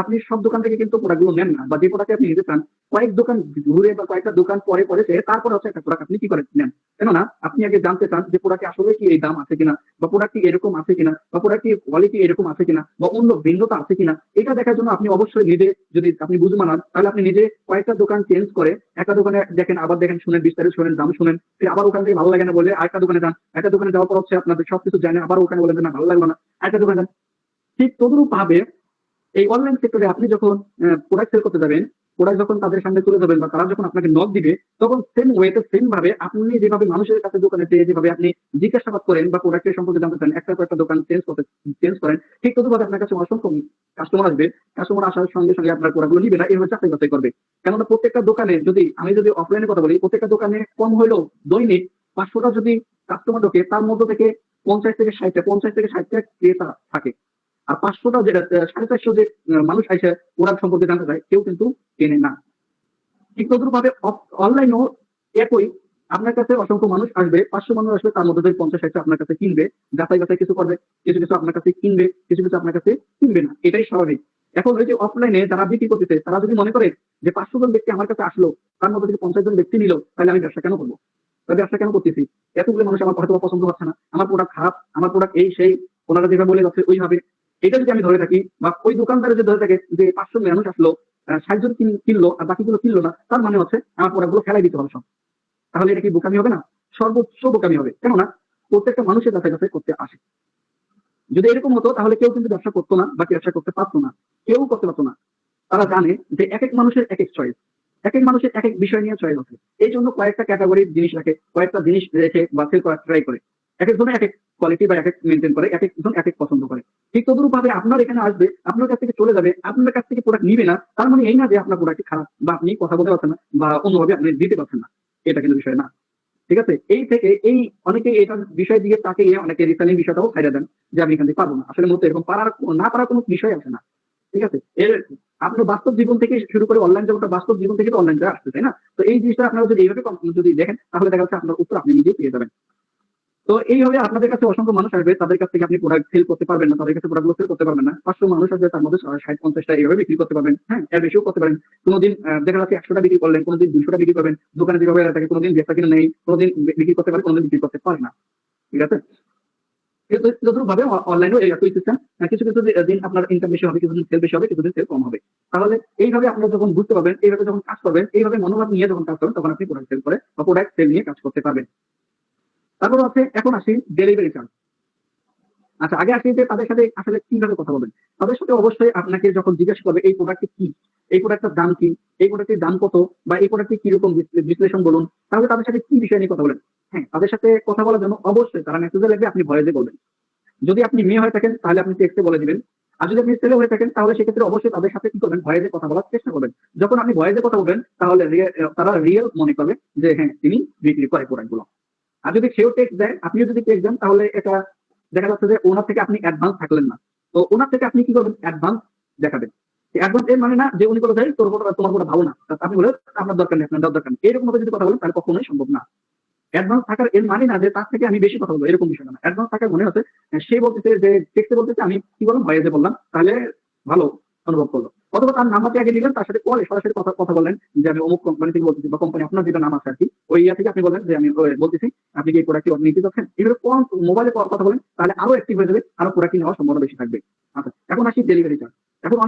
আপনি সব দোকান থেকে কিন্তু প্রোডাক্টগুলো নেন না, বা যে প্রোডাক্ট আপনি নিতে চান কয়েক দোকান ঘুরে বা কয়েকটা দোকান পরে পরে তারপরে হচ্ছে একটা প্রোডাক্ট আপনি কি করে নেন। কেননা আপনি আগে জানতে চান যে প্রোডাক্ট আসলে কি এই দাম আছে কিনা, বা প্রোডাক্ট এরকম আছে কিনা, বা প্রোডাক্ট কোয়ালিটি এরকম আছে কিনা, বা অন্য ভিন্নতা আছে কিনা। এটা দেখার জন্য আপনি অবশ্যই নিজে, যদি আপনি বুঝমান হন তাহলে আপনি নিজে কয়েকটা দোকান চেঞ্জ করে একটা দোকানে দেখেন, আবার দেখেন, শুনেন, বিস্তারিত শুনেন, দাম শুনেন, ফির আবার ওখান থেকে ভালো লাগে না বলে আরেকটা দোকানে যান, একটা দোকানে যাওয়ার পর হচ্ছে আপনাদের সবকিছু জানে, আবার ওখানে বলেন যে না ভালো লাগলো না, আরেকটা দোকানে যান। ঠিক তদরূপ ভাবে এই অনলাইন সেক্টরে আপনি যখন প্রোডাক্ট সেল করতে যাবেন, প্রোডাক্ট যখন তাদের সামনে তুলে ধরবেন বা তারা যখন আপনাকে নক দিবে, তখন সেম ওয়েতে সেম ভাবে আপনি যেভাবে মানুষের কাছে দোকানে যেভাবে আপনি জিজ্ঞাসাবাদ করেন বা প্রোডাক্টের সম্পর্কে জানতে চান, একটা কয়েকটা দোকান চেঞ্জ করেন, ঠিক তদুভাবে আপনার কাছে অসংখ্য কাস্টমার আসবে। কাস্টমার আসার সঙ্গে সঙ্গে আপনার প্রোডাক্টগুলো নিবে না, এইভাবে যাচাই বাছাই করবে। কেননা প্রত্যেকটা দোকানে, যদি আমি অফলাইনে কথা বলি, প্রত্যেকটা দোকানে কম হইলেও দৈনিক 500টা যদি কাস্টমার ঢোকে, তার মধ্যে থেকে 50 থেকে 60টা ক্রেতা থাকে। আর 500টা যেটা 450 যে মানুষ আসে প্রোডাক্ট সম্পর্কে জানতে চায়, কেউ কিন্তু কেনে না। ঠিক তদ্রুপ ভাবে অনলাইনেও একই, আপনার কাছে অসংখ্য মানুষ আসবে, 500 মানুষ আসবে, তার মধ্যে থেকে 50-60টা আপনার কাছে কিনবে, যাচাই বাছাই কিছু করবে, কিছু কিছু আপনার কাছে কিনবে, কিছু কিছু আপনার কাছে কিনবে না, এটাই স্বাভাবিক। এখন ওই যে অফলাইনে যারা বিক্রি করতেছে, তারা যদি মনে করে যে 500 জন ব্যক্তি আমার কাছে আসলো, তার মধ্যে থেকে 50 জন ব্যক্তি নিল, তাহলে আমি ব্যবসা কেন করবো, ব্যবসা কেন করতেছি, এতগুলো মানুষ আমার হয়তো পছন্দ হচ্ছে না, আমার প্রোডাক্ট খারাপ, আমার প্রোডাক্ট এই সেই, ওনারা যেভাবে বলে যাচ্ছে ওইভাবে, এটা যদি আমি ধরে থাকি, বা ওই দোকানদারে যদি ধরে থাকে যে 500 মানুষ আসলো, 60 জন কিনলো আর বাকিগুলো কিনলো না, তার মানে হচ্ছে আমার প্রোডাক্টগুলো ফেলাই দিতে হবে সব। তাহলে এটা কি বোকামি হবে না? সর্বোচ্চ বোকামি হবে। কেননা প্রত্যেকটা মানুষের যাচাই বাছাই করতে আসে। যদি এরকম হতো তাহলে কেউ কিন্তু ব্যবসা করতো না বা ব্যবসা করতে পারতো না, কেউ করতে পারতো না। তারা জানে যে এক এক মানুষের এক এক চয়েস, এক এক মানুষের এক এক বিষয় নিয়ে চয়েস আছে। এই জন্য কয়েকটা ক্যাটাগরির জিনিস রাখে, কয়েকটা জিনিস রেখে বা সেল করার ট্রাই করে। এক একজনের এক এক কোয়ালিটি বা এক এক মেনটেন করে, এক একজন এক এক পছন্দ করে। ঠিক তদরূপ ভাবে আপনার এখানে আসবে, আপনার কাছ থেকে চলে যাবে, আপনার কাছ থেকে প্রোডাক্ট নিবে না, তার মানে এই না যে আপনার প্রোডাক্ট খারাপ বা আপনি কথা বলতে পারছেন না বা অন্যভাবে আপনি দিতে পারছেন না। এটা কিন্তু বিষয় না। ঠিক আছে, এই থেকে এই অনেকে এটার বিষয় দিকে তাকে অনেকে রিসেলিং বিষয়টাও ছাইড়া দেন যে আমি এখান থেকে পারবো না। আসলে মূলত এরকম না পারার কোনো বিষয় আছে না। ঠিক আছে, এর আপনার বাস্তব জীবন থেকে শুরু করে অনলাইন জগৎটা, বাস্তব জীবন থেকে তো অনলাইন আসছে, তাই না? তো এই জিনিসটা আপনারা যদি এইভাবে যদি দেখেন, তাহলে দেখা যাচ্ছে আপনার উত্তর আপনি নিজেই পেয়ে যাবেন। তো এইভাবে আপনাদের কাছে অসংখ্য মানুষ আসবে, তাদের কাছ থেকে আপনি প্রোডাক্ট সেল করতে পারবেন না, তাদের কাছে প্রোডাক্ট সেল করতে পারবেন না। 500 মানুষ আসবে, তার মধ্যে 60-50টা এইভাবে বিক্রি করতে পারবেন। হ্যাঁ, এর বেশিও করতে পারেন। কোনোদিন দেখা যাচ্ছে 100টা বিক্রি করলেন, কোনোদিন 200টা বিক্রি করবেন। দোকানে যেভাবে থাকে, কোনোদিন বেচা কিনা নেই, কোনোদিন বিক্রি করতে পারে, কোনোদিন বিক্রি করতে পারে না। ঠিক আছে, যতটুকু ভাবে অনলাইনেও একই সিস্টেম। কিছু কিছু দিন আপনার ইনকাম বেশি হবে, কিছুদিন সেল বেশি হবে, কিছুদিন সেল কম হবে। তাহলে এইভাবে আপনারা যখন বুঝতে পারবেন, এইভাবে যখন কাজ করবেন, এইভাবে মনোভাব নিয়ে যখন কাজ করবেন, তখন আপনি প্রোডাক্ট সেল করে বা প্রোডাক্ট সেল নিয়ে কাজ করতে পারবেন। তারপর হচ্ছে, এখন আসি ডেলিভারি চার্জ। আচ্ছা, আগে আসি যে তাদের সাথে আসলে কিভাবে কথা বলবেন। তাদের সাথে অবশ্যই আপনাকে যখন জিজ্ঞাসা করবে এই প্রোডাক্টটি কি, এই প্রোডাক্টের দাম কি, এই প্রোডাক্টের দাম কত, বা এই প্রোডাক্টটি কিরকম বিশ্লেষণ বলুন, তাহলে তাদের সাথে কি বিষয় নিয়ে কথা বলেন। হ্যাঁ, তাদের সাথে কথা বলার জন্য অবশ্যই তারা মেসেজে লাগবে, আপনি ভয়েসে বলবেন। যদি আপনি মেয়ে হয়ে থাকেন তাহলে আপনি টেক্সটে বলে দিবেন। আর যদি আপনি ছেলে হয়ে থাকেন তাহলে সেক্ষেত্রে অবশ্যই তাদের সাথে কি করবেন, ভয়েসে কথা বলার চেষ্টা করবেন। যখন আপনি ভয়েসে কথা বলবেন তাহলে তারা রিয়েল মনে করবে যে হ্যাঁ, তিনি বিক্রি করে প্রোডাক্টগুলো। আর যদি সেও টেক্সট দেয়, আপনিও যদি টেক্সট দেন, তাহলে এটা দেখা যাচ্ছে যে ওনার থেকে আপনি অ্যাডভান্স থাকলেন না। তো ওনার থেকে আপনি কি করবেন, অ্যাডভান্স দেখাবেন। অ্যাডভান্স এর মানে না যে উনি বলে দেয় তোমার কোনো ভালো না, আপনি বলে আপনার দরকার নেই, আপনার দরকার নেই, এরকম ভাবে যদি কথা বলেন তাহলে কখনোই সম্ভব না। অ্যাডভান্স থাকার এর মানে না যে তার থেকে আমি বেশি কথা বলবো, এরকম বিষয় না। অ্যাডভান্স থাকার মনে হচ্ছে সে বলতেছে যে টেক্সটে বলতেছে, আমি কি বললাম ভয়েসে বললাম, তাহলে ভালো অনুভব করলো। অথবা তার নাম্বারটি আগে দিলেন, তার সাথে কলে সরাসরি কথা কথা বললেন যে আমি অমুক কোম্পানি থেকে বলতেছি, বা কোম্পানি আপনার যেটা নাম আছে আর কি, ওই ইয়া থেকে আপনি বলেন যে আমি বলতেছি, আপনি কি এই প্রোডাক্টটি নিতে চাচ্ছেন। এইভাবে মোবাইলে কথা বলেন, তাহলে আরো অ্যাক্টিভ হয়ে যাবে, আরো প্রোডাক্টটি নেওয়ার সম্ভাবনা বেশি থাকবে। আচ্ছা, এখন আসি ডেলিভারি চার্জ। এখন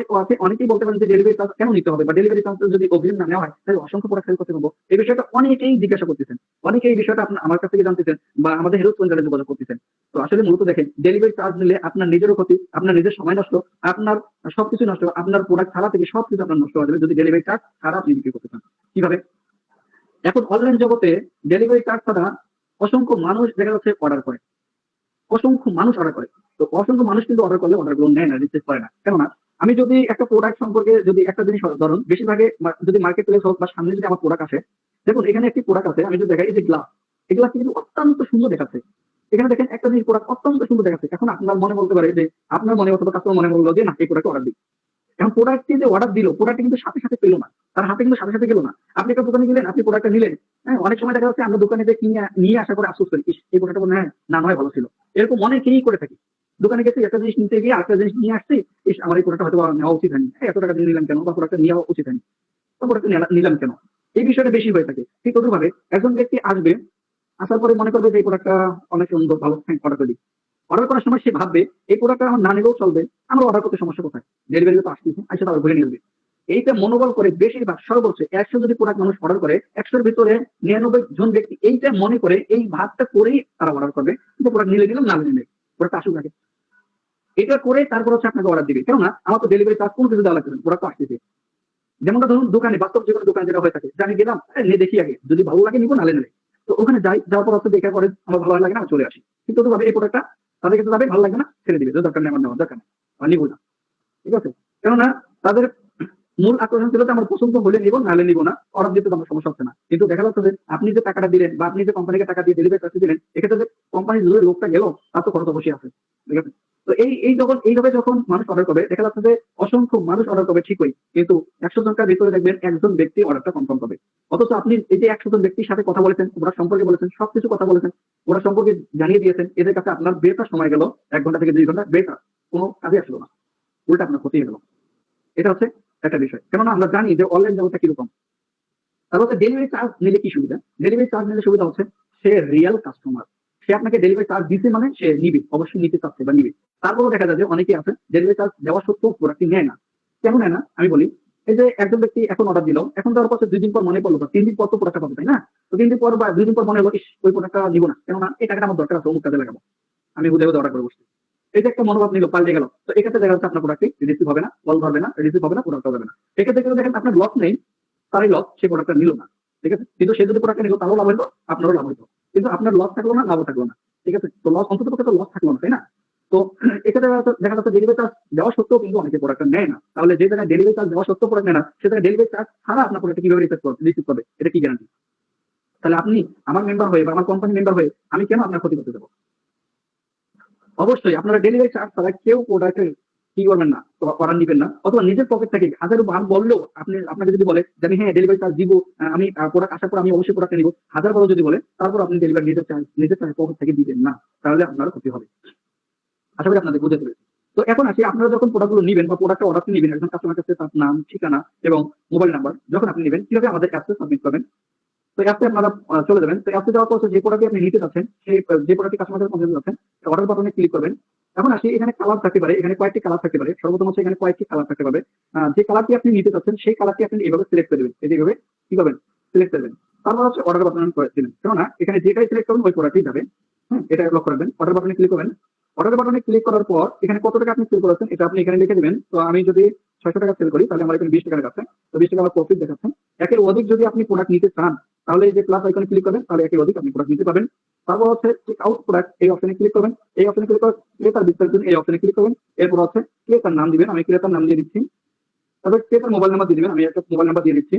অনেকেই বলতে পারেন যে ডেলিভারি চার্জ কেন নিতে হবে, বা ডেলিভারি চার্জ যদি অগ্রিম না নেওয়া হয় তাহলে অসংখ্য প্রোডাক্ট সেল করতে পারবো। এই বিষয়টা অনেকেই জিজ্ঞাসা করতেছেন, অনেকে এই বিষয়টা আমার কাছ থেকে জানতেছেন, বা আমাদের হেল্প সেন্টারে যোগাযোগ করতেছেন। তো আসলে মূলত দেখেন, ডেলিভারি চার্জ নিলে আপনার নিজেরও ক্ষতি, আপনার নিজের সময় নষ্ট, আপনার সবকিছু নষ্ট, আপনার প্রোডাক্ট ছাড়া থেকে সবকিছু আপনার নষ্ট হয়ে যাবে যদি ডেলিভারি চার্জ ছাড়া আপনি বিক্রি করতে চান। কিভাবে? এখন অনলাইন জগতে ডেলিভারি চার্জ ছাড়া অসংখ্য মানুষ দেখা যাচ্ছে অর্ডার করে, অসংখ্য মানুষ অর্ডার করে। তো অসংখ্য মানুষ কিন্তু অর্ডার করলে অর্ডার গুলো নেয় না, রিসিভ করে না। কেননা আমি যদি একটা প্রোডাক্ট সম্পর্কে যদি একটা জিনিস ধরুন, বেশিরভাগে যদি মার্কেট প্লেস হোক বা সামনে যদি আমার প্রোডাক্ট আসে, দেখুন এখানে একটি প্রোডাক্ট আছে, আমি যদি দেখাই এই যে গ্লাস, এই গ্লাসটি কিন্তু অত্যন্ত সুন্দর দেখাচ্ছে। এখানে দেখেন একটা জিনিস প্রোডাক্ট অত্যন্ত সুন্দর দেখাচ্ছে। এখন আপনার মনে বলতে পারে যে, আপনার মনে অথবা কাস্টমার মনে বললো যে না, এই প্রোডাক্ট অর্ডার দিই। এখন প্রোডাক্টটি যে অর্ডার দিল, প্রোডাক্ট কিন্তু সাথে সাথে পেলো না, তার হাতে কিন্তু সাথে সাথে গেল না। আপনি একটা দোকানে গেলেন, আপনি প্রোডাক্টটা নিলেন, হ্যাঁ, অনেক সময় দেখা যাচ্ছে আমরা দোকানে যে কিনে নিয়ে আসার পরে আফসোস করি, এই প্রোডাক্টটা মনে হয় না নয় ভালো ছিল। এরকম অনেকেই করে থাকি। দোকানে গেছি, একটা জিনিস নিতে গিয়ে আরেকটা জিনিস নিয়ে আসছি, আমার এই প্রোডাক্টটা হয়তো নেওয়া উচিত হয়নি, এত টাকা দিয়ে নিলাম কেন, বা প্রোডাক্টটা নেওয়া উচিত হয়নি, তো প্রোডাক্টটা নিলাম কেন। এই বিষয়টা বেশি হয়ে থাকে। ঠিক তদ্রুপভাবে একজন ব্যক্তি আসবে, আসার পরে মনে করবে যে এই প্রোডাক্টটা অনেক সুন্দর, ভালো, অর্ডার করে দিই। অর্ডার করার সময় সে ভাববে এই প্রোডাক্টটা আমার না নিলেও চলবে, আমার অর্ডার করতে সমস্যা কোথায়, ডেলিভারি তো আসতেছে, আসে তারপর ঘুরে নিয়ে। এইটা মনোবল করে বেশিরভাগ সর্বোচ্চ 100 যদি প্রোডাক্ট মানুষ অর্ডার করে, 100-র ভিতরে 99 জন ব্যক্তি এইটা মনে করে, এই ভাবটা করেই তারা অর্ডার করবে যে প্রোডাক্ট নিলে দিলাম, না নিলে প্রোডাক্ট আসুক আগে। এটা করে তারপর হচ্ছে আপনাকে অর্ডার দিবে, কেননা আমার তো ডেলিভারি চার্জ কোনো কিছু দেওয়া লাগবে না, প্রোডাক্ট আসতেছে। যেমনটা ধরুন দোকানে, বাস্তব যে কোনো দোকানে যেটা হয়ে থাকে, জানি গেলাম, নিয়ে দেখি আগে, যদি ভালো লাগে নিবো, নালে নেবে। তো ওখানে যাই, যাওয়ার পর হচ্ছে দেখার পরে আমার ভালো লাগে না, আমি চলে আসি। কিন্তু তো ভাবে এই প্রোডাক্টটা তাদের কাছে যাবে, ভালো লাগবে না, ছেড়ে দিবে, দরকার নেই, আমার নেওয়ার দরকার নেই, আর নিবো না। ঠিক আছে? কেননা তাদের মূল আকর্ষণ ছিল যে আমার পছন্দ হলে নিবো, নাহলে নিবো না, অর্ডার দিতে তো আমার সমস্যা হচ্ছে না। কিন্তু দেখা যাচ্ছে যে আপনি যে টাকাটা দিলেন, বা আপনি যে কোম্পানিকে টাকা দিয়ে ডেলিভারি চার্জ দিলেন, এক্ষেত্রে যে কোম্পানির যে লোকটা গেল, তার তো খরচ অবশ্যই আছে। ঠিক আছে? তো এইভাবে যখন মানুষ অর্ডার করবে, দেখা যাচ্ছে যে অসংখ্য মানুষ অর্ডার করবে ঠিকই, কিন্তু 100 জনকার ভিতরে দেখবেন একজন ব্যক্তি অর্ডারটা কনফার্ম করবে। অথচ আপনি এই যে 100 জন ব্যক্তির সাথে কথা বলেছেন, ওরা সম্পর্কে বলেছেন, সবকিছু কথা বলেছেন, ওরা সম্পর্কে জানিয়ে দিয়েছেন, এদের কাছে আপনার বেকার সময় গেল 1 ঘন্টা থেকে 2 ঘন্টা, বেকার, কোনো কাজে আসলো না, উল্টা আপনার ক্ষতি হয়ে গেল। এটা হচ্ছে একটা বিষয়। কেননা আমরা জানি যে অনলাইন জগৎটা কিরকম। তারপর হচ্ছে ডেলিভারি চার্জ নিলে কি সুবিধা? ডেলিভারি চার্জ নিলে সুবিধা হচ্ছে, সে রিয়েল কাস্টমার, সে আপনাকে ডেলিভারি চার্জ দিতে মানে সে নিবে, অবশ্যই নিতে চাচ্ছে বা নিবে। তারপরেও দেখা যায় যে অনেকেই আছে ডেলিভারি চার্জ দেওয়া সত্ত্বেও প্রোডাক্টটি নেয় না। কেন নেয় না আমি বলি। এই যে একজন ব্যক্তি এখন অর্ডার দিল, এখন দেওয়ার পর 2 দিন পর মনে পড়লো, বা 3 দিন পর তো প্রোডাক্টটা পাবে, তাই না? তো 3 দিন পর বা 2 দিন পর মনে হলো, ওই প্রোডাক্টটা নিবো না, কেননা এই টাকাটা আমার দরকার আছে, অমুক কাজে লাগাবো, আমি হুদে হুদে অর্ডার করে বসছি। এই যে একটা মনোভাব নিল, পাল্টে গেল। তো এক্ষেত্রে দেখা যাচ্ছে আপনার প্রোডাক্টটি রিসিভ হবে না, কল ধরবে না, রিসিভ হবে না, প্রোডাক্ট হবে না। এক্ষেত্রে কিন্তু দেখেন আপনার লস নেই, তারই লস, সে প্রোডাক্টটা নিল না। ঠিক আছে? কিন্তু সে যদি প্রোডাক্টটা নিল, তারও লাভ হইতো, আপনারও লাভ হইতো। কিন্তু আপনার লস থাকলো না, লাভও থাকলো না। ঠিক আছে? তো লস, অন্তত পক্ষে তো লস থাকলো না, তাই না? তো এক্ষেত্রে দেখা যাচ্ছে ডেলিভারি চার্জ দেওয়া সত্ত্বেও কিন্তু অনেকে প্রোডাক্টটা নেয় না। তাহলে যে জায়গায় ডেলিভারি চার্জ দেওয়া সত্ত্বেও প্রোডাক্ট নেয় না, সে জায়গায় ডেলিভারি চার্জ ছাড়া আপনার প্রোডাক্ট কিভাবে রিসিভ করবে, এটা কি গ্যারান্টি? তাহলে আপনি আমার মেম্বার হয়ে বা আমার কোম্পানি মেম্বার হয়ে আমি কেন আপনার ক্ষতি করতে যাবো? অবশ্যই আপনারা ডেলিভারি চার্জ ছাড়া কেউ প্রোডাক্টের কি করবেন না, অর্ডার নিবেন না, অথবা নিজের পকেট থেকে 1000 বার বললেও, আপনি আপনাকে যদি বলে যে আমি হ্যাঁ ডেলিভারি চার্জ দিব, আমি প্রোডাক্ট আসার পর আমি অবশ্যই প্রোডাক্ট নিব, 1000 বারও যদি বলে, তারপর আপনি ডেলিভারি নিজের চার্জ পকেট থেকে দিবেন না, তাহলে আপনার ক্ষতি হবে। আশা করি আপনাদের বুঝতে পেরেছি। তো এখন আসি, আপনারা যখন প্রোডাক্টগুলো নিবেন বা প্রোডাক্টটা অর্ডার নিবেন, একজন কাস্টমার কাছে তার নাম, ঠিকানা এবং মোবাইল নাম্বার যখন আপনি নিবেন, কিভাবে আমাদের অ্যাপসে সাবমিট করবেন। তো অ্যাপে আপনারা চলে যাবেন। তো অ্যাপে যাওয়ার পর যে প্রোডাক্ট আপনি নিতে চাচ্ছেন, সেই যে প্রোডাক্টটি কাস্টমারের কাছে পৌঁছাতে যাচ্ছেন, অর্ডার বাটনে ক্লিক করবেন। এখন আসি, এখানে কালার থাকতে পারে, এখানে কয়েকটি কালার থাকতে পারে। সর্বপ্রথম হচ্ছে এখানে কয়েকটি কালার থাকতে পারে। যে কালারটি আপনি নিতে চাচ্ছেন, সেই কালারটি আপনি এইভাবে সিলেক্ট করে দেবেন, এইভাবে কি করবেন, সিলেক্ট করবেন। তারপর হচ্ছে অর্ডার বাটন করে দিবেন, কেননা এখানে যেটাই সিলেক্ট করবেন ওই প্রোডাক্টই যাবে। হ্যাঁ, এটা লক্ষ্য রাখবেন। অর্ডার বাটনে ক্লিক করবেন। অর্ডার বাটনে ক্লিক করার পর এখানে কত টাকা আপনি সেল করেছেন এটা আপনি এখানে লিখে দিবেন। তো আমি যদি 600 টাকা সেল করি, তাহলে আমার এখানে 20 টাকা দেখাচ্ছে। তো 20 টাকা আমার প্রফিট দেখাচ্ছে। একের অধিক যদি আপনি প্রোডাক্ট নিতে চান, তাহলে এই যে প্লাস আইকনে ক্লিক করবেন, তাহলে একের অধিক আপনি প্রোডাক্ট নিতে পারবেন। তারপর হচ্ছে চেক আউট প্রোডাক্ট, এই অপশনে ক্লিক করবেন। এই অপশনে ক্লিক করে ক্রেতার বিস্তারিত, এই অপশনে ক্লিক করবেন। এরপর হচ্ছে ক্রেতার নাম দিবেন, আমি ক্রেতার নাম দিয়ে দিচ্ছি। তারপর ক্রেতার মোবাইল নাম্বার দিয়ে দিবেন, আমি একটা মোবাইল নাম্বার দিয়ে দিচ্ছি।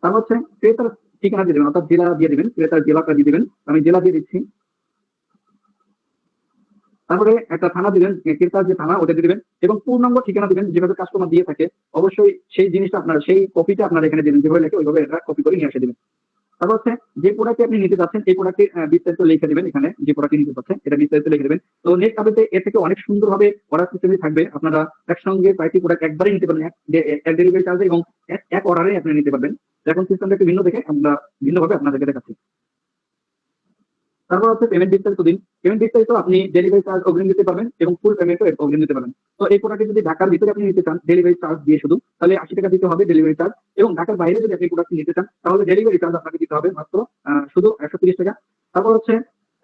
তারপর হচ্ছে ক্রেতার ঠিকানা দিয়ে দিবেন, অর্থাৎ জেলা দিয়ে দিবেন, ক্রেতার জেলাটা দিয়ে দিবেন, আমি জেলা দিয়ে দিচ্ছি। তারপরে একটা থানা দিবেন, ক্রেতার যে থানা ওটা দিয়ে দিবেন, এবং পূর্ণাঙ্গ ঠিকানা দিবেন, যেভাবে কাস্টমার দিয়ে থাকে। অবশ্যই সেই জিনিসটা আপনারা, সেই কপিটা আপনারা এখানে দিবেন, যেভাবে লেখে ওইভাবে এটা কপি করে নিয়ে এসে দিবেন। তারপর হচ্ছে যে প্রোডাক্টে আপনি নিতে যাচ্ছেন এই প্রোডাক্টে বিস্তারিত লিখে দেবেন, এখানে যে প্রোডাক্ট নিতে যাচ্ছেন এটা বিস্তারিত লিখে দেবেন। তো নেক্সট আপডেটে এর থেকে অনেক সুন্দরভাবে অর্ডার সিস্টেমে থাকবে, আপনারা একসঙ্গে কয়েকটি প্রোডাক্ট একবারই নিতে পারবেন, এক ডেলিভারি চার্জে এবং এক অর্ডারে আপনি নিতে পারবেন। এখন সিস্টেমটা একটু ভিন্ন দেখে আমরা ভিন্নভাবে আপনাদেরকে দেখাচ্ছি। তারপর হচ্ছে পেমেন্ট বিস্তারিত দিন। পেমেন্ট বিস্তারিত আপনি ডেলিভারি চার্জ অগ্রিম দিতে পারবেন এবং ফুল পেমেন্টও অগ্রিম দিতে পারবেন। তো এই প্রোডাক্টে যদি ঢাকার ভিতরে আপনি নিতে চান ডেলিভারি চার্জ দিয়ে শুধু, তাহলে 80 টাকা দিতে হবে ডেলিভারি চার্জ, এবং ঢাকার বাইরে যদি আপনি প্রোডাক্ট নিতে চান তাহলে ডেলিভারি চার্জ আপনাকে দিতে হবে মাত্র শুধু 130 টাকা। তারপর হচ্ছে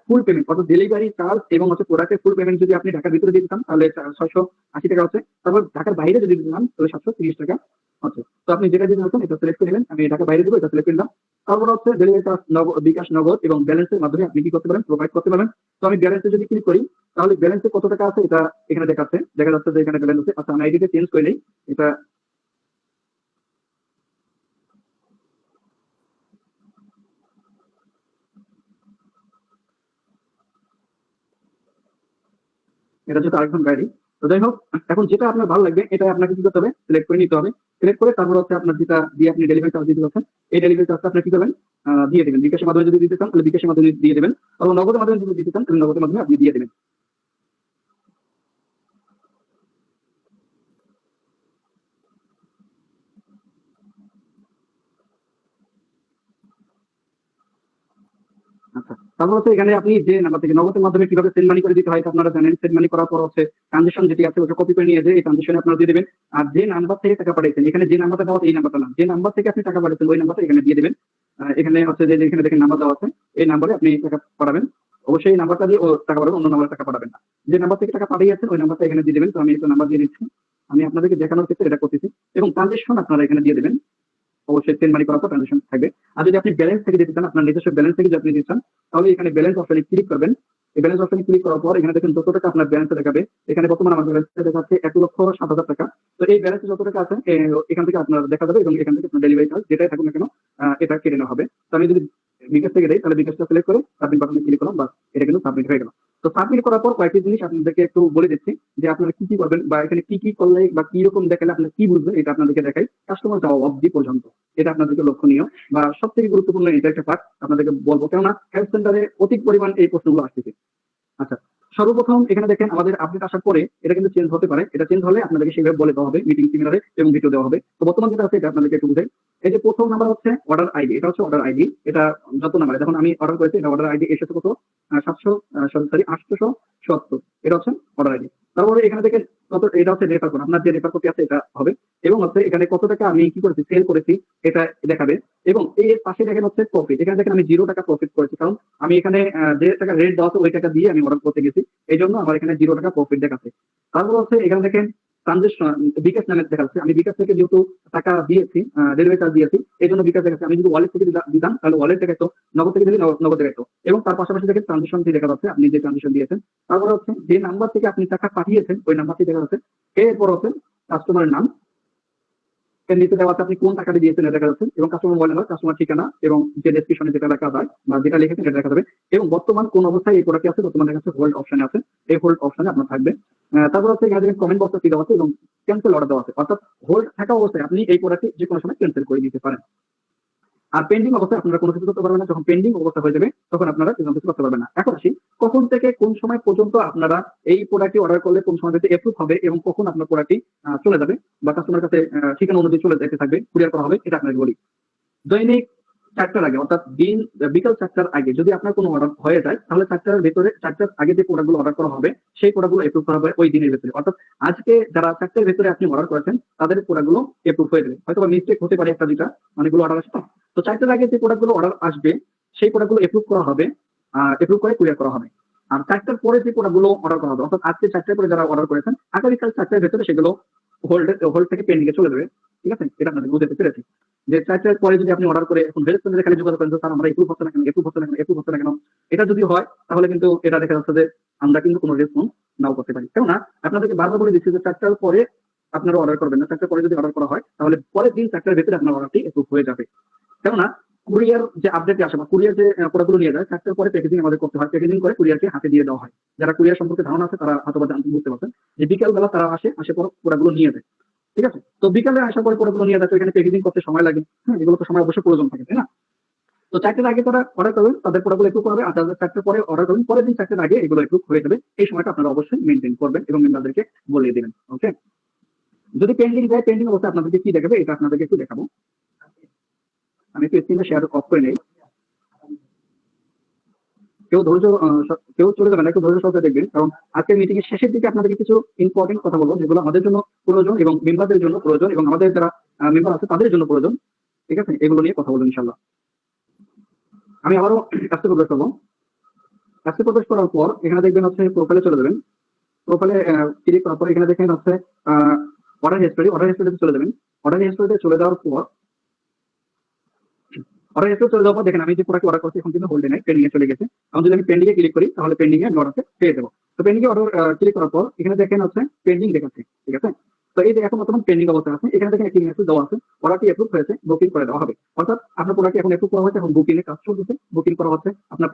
ফুল পেমেন্ট অর্থাৎ ডেলিভারি চার্জ এবং হচ্ছে প্রোডাক্টের ফুল পেমেন্ট যদি আপনি ঢাকার ভিতরে দিতে চান তাহলে 680 টাকা হচ্ছে। তারপর ঢাকার বাইরে যদি দিতে চান তাহলে 730 টাকা হচ্ছে। তো আপনি যেটা দিতে চাচ্ছেন এটা সিলেক্ট করে নেবেন, আমি ঢাকার বাইরে দেবো, এটা সিলেক্ট করে নিলাম। তারপর হচ্ছে ডেলিভারি চার্জ বিকাশ, নগদ এবং ব্যালেন্সের মাধ্যমে আপনি কি করতে পারেন, প্রোভাইড করতে পারেন। তো আমি ব্যালেন্সে যদি ক্লিক করি তাহলে ব্যালেন্সে কত টাকা আছে এটা এখানে দেখাচ্ছে, দেখা যাচ্ছে যে এখানে ব্যালেন্স আছে। আচ্ছা আমি আইডিটা চেঞ্জ করে নেই, এটা এটা হচ্ছে আরেকজন গাড়ি। তো যাই হোক, এখন যেটা আপনার ভালো লাগবে এটা আপনাকে কি করতে হবে, সিলেক্ট করে নিতে হবে। সিলেক্ট করে তারপর হচ্ছে আপনার যেটা দিয়ে আপনি ডেলিভারি চার্জ দিতে পারছেন এই ডেলিভারি চার্জটা আপনি কি করবেন, দিয়ে দেবেন। বিকাশের মাধ্যমে যদি দিতে চান তাহলে বিকাশের মাধ্যমে দিয়ে দেবেন, অথবা নগদের মাধ্যমে যদি দিতে চান তাহলে নগদের মাধ্যমে আপনি দিয়ে দেবেন। আচ্ছা, তারপর হচ্ছে এখানে আপনি যে নাম্বার থেকে নগদের মাধ্যমে কিভাবে সেন্ড মানি করে দিতে হয় এটা আপনারা জানেন। সেন্ড মানি করার পর হচ্ছে ট্রানজেকশন যেটি আছে ওটা কপি করে নিয়ে যে এই ট্রানজেকশনে আপনারা দিয়ে দেবেন। আর যে নাম্বার থেকে টাকা পাঠিয়েছেন এখানে যে নাম্বারটা দেওয়া আছে এই নাম্বারটা না, যে নাম্বার থেকে আপনি টাকা পাঠিয়েছেন ওই নাম্বারটা এখানে দিয়ে দেবেন। এখানে হচ্ছে যে এখানে দেখেন নাম্বার দেওয়া আছে, এই নাম্বারে আপনি টাকা পাঠাবেন। অবশ্যই এই নাম্বারটা দিয়ে ও টাকা পাঠাবেন, অন্য নাম্বারে টাকা পাঠাবেন না। যে নাম্বার থেকে টাকা পাঠিয়েছেন ওই নাম্বারটা এখানে দিয়ে দেবেন। তো আমি একটা নাম্বার দিয়ে দিচ্ছি, আমি আপনাদেরকে দেখানোর ক্ষেত্রে এটা করতেছি। এবং ট্রানজেকশন আপনারা এখানে দিয়ে দেবেন, অবশ্যই সেন্ড মানি করার পর ট্রানজেকশন থাকবে। আর যদি আপনি ব্যালেন্স থেকে দিতে চান, আপনার নিজস্ব ব্যালেন্স থেকে যদি আপনি দিতে চান তাহলে এখানে ব্যালেন্স অপশনে ক্লিক করবেন। এই ব্যালেন্স অপশনে ক্লিক করার পর এখানে দেখেন যত টাকা আপনার ব্যালেন্সে দেখাবে, এখানে বর্তমানে আমার ব্যালেন্সে দেখাচ্ছে 1,07,000 টাকা। তো এই ব্যালেন্সে যত টাকা আছে এখান থেকে আপনার দেখা যাবে এবং এখান থেকে আপনার ডেলিভারি চার্জ যেটাই থাকুক না কেন এটা কেটে নেওয়া হবে। তো আমি যদি বিকাশ থেকে দেই তাহলে বিকাশটা সিলেক্ট করে সাবমিট বাটনে ক্লিক করলাম, বাস এটা কিন্তু সাবমিট হয়ে গেল। তো সাবমিট করার পর কয়েকটি জিনিস আপনাদেরকে একটু বলে দিচ্ছি যে আপনারা কি কি করবেন বা এখানে কি কি করলে বা কি রকম দেখালে আপনারা কি বুঝবেন এটা আপনাদেরকে দেখাই কাস্টমার যাওয়া অবধি পর্যন্ত। এটা আপনাদেরকে লক্ষণীয় বা সব থেকে গুরুত্বপূর্ণ এটা একটা পার্ট আপনাদেরকে বলবো, কেননা হেল্প সেন্টারে অধিক পরিমাণ এই প্রশ্নগুলো আসতেছে। আচ্ছা, সর্বপ্রথম এখানে দেখেন আমাদের আপডেট আসার পরে এটা কিন্তু চেঞ্জ হতে পারে, এটা চেঞ্জ হলে আপনাদেরকে সেভাবে বলে দেওয়া হবে মিটিং সেমিনারে এবং ভিডিও দেওয়া হবে। তো বর্তমান যেটা আছে এটা আপনাদেরকে একটু বুঝাই। এই যে প্রথম নাম্বার হচ্ছে অর্ডার আইডি, এটা হচ্ছে অর্ডার আইডি। এটা যত নাম্বার যখন আমি অর্ডার করেছি এটা অর্ডার আইডি এসেছে কত, 870, এটা হচ্ছে অর্ডার আইডি। তারপরে এখানে দেখেন কত, এটা হচ্ছে রেফার কোড, আপনার যে রেফার কোডটি আছে এটা হবে। এবং হচ্ছে এখানে কত টাকা আমি কি করেছি সেল করেছি এটা দেখাবে। এবং এর পাশে দেখেন হচ্ছে প্রফিট, এখানে দেখেন আমি 0 টাকা প্রফিট করেছি, কারণ আমি এখানে যে টাকা রেট দেওয়া আছে ওই টাকা দিয়ে আমি অর্ডার করতে গেছি, এই জন্য আমার এখানে 0 টাকা প্রফিট দেখাচ্ছে। তারপর হচ্ছে এখানে দেখেন ট্রানজেকশন বিকাশ নামে দেখাচ্ছে, আমি বিকাশ থেকে যেহেতু টাকা দিয়েছি ডেলিভারি চার্জ দিয়েছি এই জন্য বিকাশ দেখাচ্ছে। আমি যদি ওয়ালেট থেকে দিতাম তাহলে ওয়ালেট দেখাতো, নগদ থেকে দিলে নগদ দেখাতো। এবং তার পাশাপাশি দেখেন ট্রানজেকশন দেখা যাচ্ছে আপনি যে ট্রানজেকশন দিয়েছেন। তারপর হচ্ছে যে নাম্বার থেকে আপনি টাকা পাঠিয়েছেন ওই নাম্বারটি দেখা যাচ্ছে। এরপর হচ্ছে কাস্টমারের নাম, এর নিচে দেওয়া আছে আপনি কোন টাকাটা দিয়েছেন এটা দেখা যাচ্ছে, এবং কাস্টমার মোবাইল নাম্বার, কাস্টমার ঠিকানা এবং যে ডেসক্রিপশনে যেটা লেখা যায় বা যেটা লিখেছেন এটা দেখা যাবে। এবং বর্তমান কোন অবস্থায় এই প্রোডাক্ট আছে, বর্তমানে দেখা যাচ্ছে হোল্ড অপশনে আছে, এই হোল্ড অপশনে আপনার থাকবে। তারপর হচ্ছে এখানে দেখেন কমেন্ট বক্সে দেওয়া আছে এবং ক্যান্সেল অর্ডার দেওয়া আছে, অর্থাৎ হোল্ড থাকা অবস্থায় আপনি এই প্রোডাক্টটি যে কোনো সময় ক্যান্সেল করে দিতে পারেন। আর পেন্ডিং অবস্থায় আপনারা কোনো কিছু করতে পারবেন না, যখন পেন্ডিং অবস্থা হয়ে যাবে তখন আপনারা কোনো কিছু করতে পারবেন না। এখন আসি কখন থেকে কোন সময় পর্যন্ত আপনারা এই প্রোডাক্টটি অর্ডার করলে কোন সময় থেকে এপ্রুভ হবে এবং কখন আপনার প্রোডাক্টটি চলে যাবে বা কাস্টমার কাছে ঠিকানা অনুযায়ী চলে যেতে থাকবে, কুরিয়ার করা হবে, এটা আপনাকে বলি। দৈনিক 4টার আগে অর্থাৎ বিকাল 4টার আগে যদি আপনার কোনো অর্ডার হয়ে যায় তাহলে 4টার ভেতরে 4টার আগে যে প্রোডাক্টগুলো অর্ডার করা হবে সেই প্রোডাক্টগুলো এপ্রুভ করা হবে ওই দিনের ভেতরে। অর্থাৎ আজকে যারা 4টার ভেতরে আপনি অর্ডার করেছেন তাদের প্রোডাক্টগুলো এপ্রুভ হয়ে যাবে, হয়তো বা মিস্টেক হতে পারে একটা দুটা, অনেকগুলো অর্ডার আসবে। তো 4টার আগে যে প্রোডাক্টগুলো অর্ডার আসবে সেই প্রোডাক্টগুলো এপ্রুভ করা হবে, এপ্রুভ করে কুরিয়ার করা হবে। আর 4টার পরে যে প্রোডাক্টগুলো অর্ডার করা হবে অর্থাৎ আজকে 4টার পরে যারা অর্ডার করেছেন আগামীকাল 4টার ভেতরে সেগুলো হোল্ড থেকে পেন্ডিং এ চলে যাবে। ঠিক আছে, এটা আপনাদের বুঝতে পেরেছি যে 4টার পরে যদি আপনি অর্ডার করে এখন রেস্টুরেন্টে খালি যোগাযোগ করেন স্যার আমরা এপ্রুভ হচ্ছে না কেন, এপ্রুভ হচ্ছে না কেন, এপ্রুভ হচ্ছে না কেন, এটা যদি হয় তাহলে কিন্তু এটা দেখা যাচ্ছে যে আমরা কিন্তু কোনো রেসপন্স নাও করতে পারি। কেননা আপনাদেরকে বারবার বলে দিচ্ছি যে 4টার পরে আপনারা অর্ডার করবেন না, 4টার পরে যদি অর্ডার করা হয় তাহলে পরের দিন 4টার ভেতরে আপনার অর্ডারটি এপ্রুভ হয়ে যাবে। কেননা কুরিয়ার যে আপডেট আসে বা কুরিয়ার যে প্রোডাক্টগুলো নিয়ে যায় 4টার পরে প্যাকেজিং আমাদের করতে হয়, প্যাকেজিং করে কুরিয়ারকে হাতে দিয়ে দেওয়া হয়। যারা কুরিয়ার সম্পর্কে ধারণা আছে তারা হয়তো বা জানতে বুঝতে পারছেন যে বিকাল বেলা তারা আসে পর প্রোডাক্টগুলো নিয়ে যায়। ঠিক আছে, তো বিকালে আসার পরে প্রোডাক্টগুলো নিয়ে যায়, তো এখানে প্যাকেজিং করতে সময় লাগে, হ্যাঁ এগুলো তো সময় অবশ্যই প্রয়োজন থাকে, তাই না? তো তো 4টের আগে তারা অর্ডার করবেন, তাদের প্রোডাক্টগুলো এপ্রুভ হবে, আর তাদের 4টের পরে অর্ডার করবেন, পরের দিন 4টের আগে এগুলো এপ্রুভ হয়ে যাবে। এই সময়টা আপনারা অবশ্যই মেনটেন করবেন এবং মেম্বারদেরকে বলিয়ে দিবেন। ওকে, যদি পেন্ডিং যায়, পেন্ডিং অবস্থায় আপনাদেরকে কি দেখাবে এটা আপনাদেরকে একটু দেখাবো। আমি একটু স্ক্রিনটা শেয়ার অফ করে নেই। কেউ চলে যাবেন না, একটু ধৈর্য সহকারে দেখবেন, কারণ আজকের মিটিং এর শেষের দিকে আপনাদেরকে কিছু ইম্পর্টেন্ট কথা বলবো যেগুলো আমাদের জন্য প্রয়োজন এবং মেম্বারদের জন্য প্রয়োজন এবং আমাদের যারা মেম্বার আছে তাদের জন্য প্রয়োজন। ঠিক আছে, এগুলো নিয়ে কথা বলবো ইনশাল্লাহ। আমি আবারও কাজে প্রবেশ করবো। কাজে প্রবেশ করার পর এখানে দেখবেন হচ্ছে প্রোফাইলে চলে যাবেন। প্রোফাইলে ক্লিক করার পর এখানে দেখেন হচ্ছে অর্ডার হিস্টোরি, অর্ডার হিস্টোরিতে চলে যাবেন। অর্ডার হিস্টোরিতে চলে যাওয়ার পর চলে যাওয়ার পর দেখেন আমি যে প্রোডাক্ট অর্ডার করছি এখন কিন্তু হোল্ডে নাই, পেন্ডিং এ চলে গেছে। আমি যদি পেন্ডিং এ ক্লিক করি তাহলে পেন্ডিং এ অর্ডারটা পেয়ে যাবো। তো পেন্ডিং এ অর্ডার ক্লিক করার পর এখানে দেখেন হচ্ছে পেন্ডিং দেখাচ্ছে। ঠিক আছে, তো এই যে এখন বর্তমান পেন্ডিং অবস্থা আছে, এখানে দেখেন একটি মেসেজ দেওয়া আছে, অর্ডারটি এপ্রুভ হয়েছে, বুকিং করে দেওয়া হবে। অর্থাৎ আপনার প্রোডাক্ট এখন এপ্রুভ করা হয়েছে, এখন বুকিং এর কাজ চলছে, বুকিং করা হচ্ছে, আপনার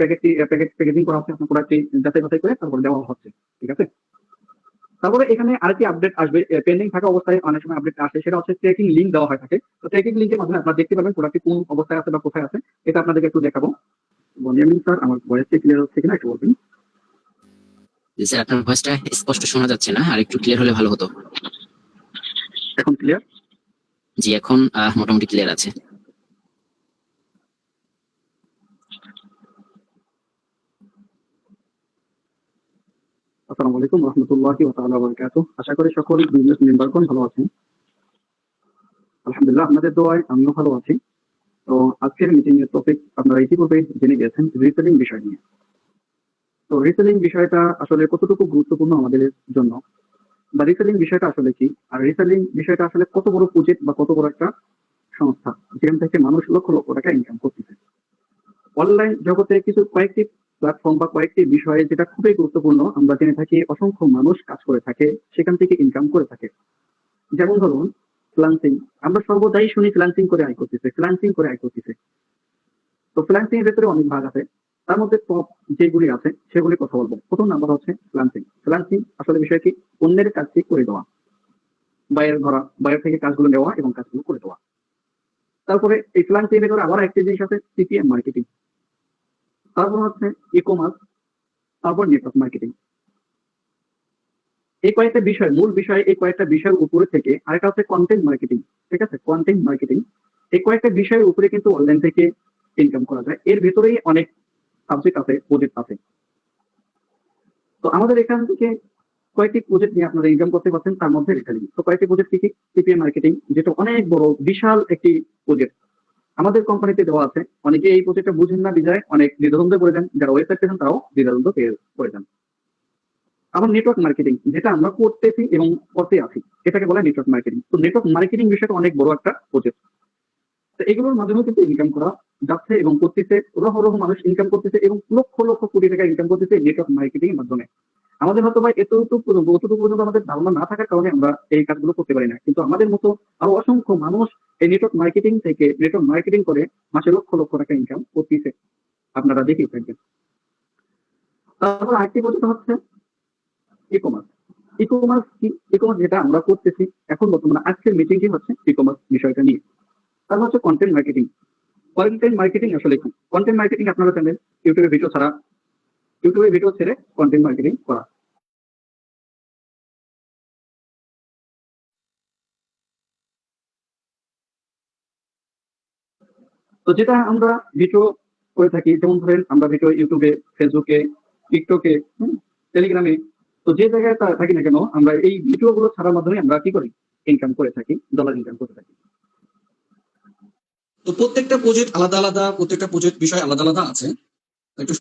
প্যাকেজিং করা হচ্ছে, আপনার প্রোডাক্টটি যাচাই বাছাই করে তারপর দেওয়া হচ্ছে। ঠিক আছে, তারপরে এখানে আরেকটি আপডেট আসবে, পেন্ডিং থাকা অবস্থায় অনেক সময় আপডেট আসে, সেটা হচ্ছে ট্র্যাকিং লিঙ্ক দেওয়া হয় থাকে। তো ট্র্যাকিং লিঙ্কের মাধ্যমে আপনারা দেখতে পাবেন প্রোডাক্টটি কোন অবস্থায় আছে বা কোথায় আছে, এটা আপনাদেরকে একটু দেখাবো। বনিয়ামিন স্যার, আমার ভয়েসটি ক্লিয়ার হচ্ছে কিনা একটু বলবেন। জি স্যার, আপনার ভয়েসটা স্পষ্ট শোনা যাচ্ছে না, আর একটু ক্লিয়ার হলে ভালো হতো। এখন ক্লিয়ার? জি, এখন মোটামুটি ক্লিয়ার আছে। আসসালামু আলাইকুম রহমতুল্লাহি ওয়া তাআলা ওয়া বারাকাতুহু। আশা করি সকল বিজনেস মেম্বারগণ ভালো আছেন। আলহামদুলিল্লাহ, আপনাদের দোয়ায় আমিও ভালো আছি। তো আজকের মিটিং এর টপিক আপনারা ইতিপূর্বে জেনে গেছেন, রিসেলিং বিষয় নিয়ে। তো রিসেলিং বিষয়টা আসলে কতটুকু গুরুত্বপূর্ণ আমাদের জন্য, বা রিসেলিং বিষয়টা আসলে কি, আর রিসেলিং বিষয়টা আসলে কত বড় প্রজেক্ট বা কত বড় একটা সংস্থা যেখান থেকে মানুষ লক্ষ লক্ষ টাকা ইনকাম করতেছে। অনলাইন জগতে কয়েকটি প্ল্যাটফর্ম বা কয়েকটি বিষয়ে যেটা খুবই গুরুত্বপূর্ণ, আমরা জেনে থাকি অসংখ্য মানুষ কাজ করে থাকে, সেখান থেকে ইনকাম করে থাকে। যেমন ধরুন ফ্রিল্যান্সিং, আমরা সর্বদাই শুনি ফ্রিল্যান্সিং করে আয় করতেছে, ফ্রিল্যান্সিং করে আয় করতেছে। তো ফ্রিল্যান্সিং এর ভেতরে অনেক ভাগ আছে, তার মধ্যে টপ যেগুলি আছে সেগুলি কথা বলবো। প্রথম নাম্বার হচ্ছে ফ্রিল্যান্সিং। ফ্রিল্যান্সিং আসলে বিষয় কি, অন্যের কাজটি করে দেওয়া, বাইরের থেকে কাজগুলো নেওয়া এবং কাজগুলো করে দেওয়া। তারপরে এই ফ্রিল্যান্সিং এর ভেতরে আবার একটা জিনিস আছে, সিপিএম মার্কেটিং। তারপর হচ্ছে ই কমার্স, তারপর নেটওয়ার্ক মার্কেটিং। এই কয়েকটা বিষয়, মূল বিষয়, এই কয়েকটা বিষয়ের উপরে থেকে আরেকটা হচ্ছে কন্টেন্ট মার্কেটিং। ঠিক আছে, কন্টেন্ট মার্কেটিং। এই কয়েকটা বিষয়ের উপরে কিন্তু অনলাইন থেকে ইনকাম করা যায়। এর ভেতরেই অনেক সাবজেক্ট আছে, প্রজেক্ট আছে। তো আমাদের এখান থেকে কয়েকটি প্রজেক্ট নিয়ে আপনারা ইনকাম করতে পারছেন, তার মধ্যে রিটেলিং। তো কয়েকটি প্রজেক্ট কি কি? সিপিএম মার্কেটিং, যেটা অনেক বড় বিশাল একটি প্রজেক্ট আমাদের কোম্পানিতে দেওয়া আছে। অনেকে এই প্রজেক্টটা বুঝেন না, বিধায় অনেক দ্বিধাদ্বন্দ্বে পড়ে যান, যারা ওয়েবসাইট পেয়েছেন তারাও দ্বিধাদ্বন্দ্ব পড়ে যান। আবার নেটওয়ার্ক মার্কেটিং, যেটা আমরা করতেছি এবং করতে আছি, এটাকে বলা নেটওয়ার্ক মার্কেটিং। তো নেটওয়ার্ক মার্কেটিং বিষয়টা অনেক বড় একটা প্রজেক্ট। তো এগুলোর মাধ্যমে কিন্তু ইনকাম করা যাচ্ছে এবং করতেছে, রহ মানুষ ইনকাম করতেছে এবং লক্ষ লক্ষ কোটি টাকা ইনকাম করতেছে নেটওয়ার্ক মার্কেটিং এর মাধ্যমে। আমাদের হয়তো ভাই অতটুকু পর্যন্ত আমাদের ধারণা না থাকার কারণে আমরা এই কাজগুলো করতে পারি না, কিন্তু আমাদের মতো আরো অসংখ্য মানুষ এই নেটওয়ার্ক মার্কেটিং করে মাসে লক্ষ লক্ষ টাকা ইনকাম করতেছে, আপনারা দেখেই থাকবেন। তারপর আরেকটি প্রজেক্ট হচ্ছে ই কমার্স। ই কমার্স কি? ই কমার্স যেটা আমরা করতেছি এখন বর্তমানে, আজকের মিটিংটি হচ্ছে ই কমার্স বিষয়টা নিয়ে। তারপর হচ্ছে কন্টেন্ট মার্কেটিং। কন্টেন্ট মার্কেটিং আসলে কি? কন্টেন্ট মার্কেটিং আপনারা জানেন, ইউটিউবে ভিডিও ছেড়ে কন্টেন্ট মার্কেটিং করা। তো যেটা আমরা ভিডিও করে থাকি, যেমন ধরেন আমরা ভিডিও ইউটিউবে, ফেসবুকে, টিকটকে, টেলিগ্রামে, তো যে জায়গায় থাকি না কেন, আমরা এই ভিডিও গুলো ছাড়ার মাধ্যমে আমরা কি করি? ইনকাম করে থাকি, ডলার ইনকাম করে থাকি। তো প্রত্যেকটা প্রজেক্ট আলাদা আলাদা, প্রত্যেকটা প্রজেক্ট বিষয় আলাদা আলাদা আছে। একটু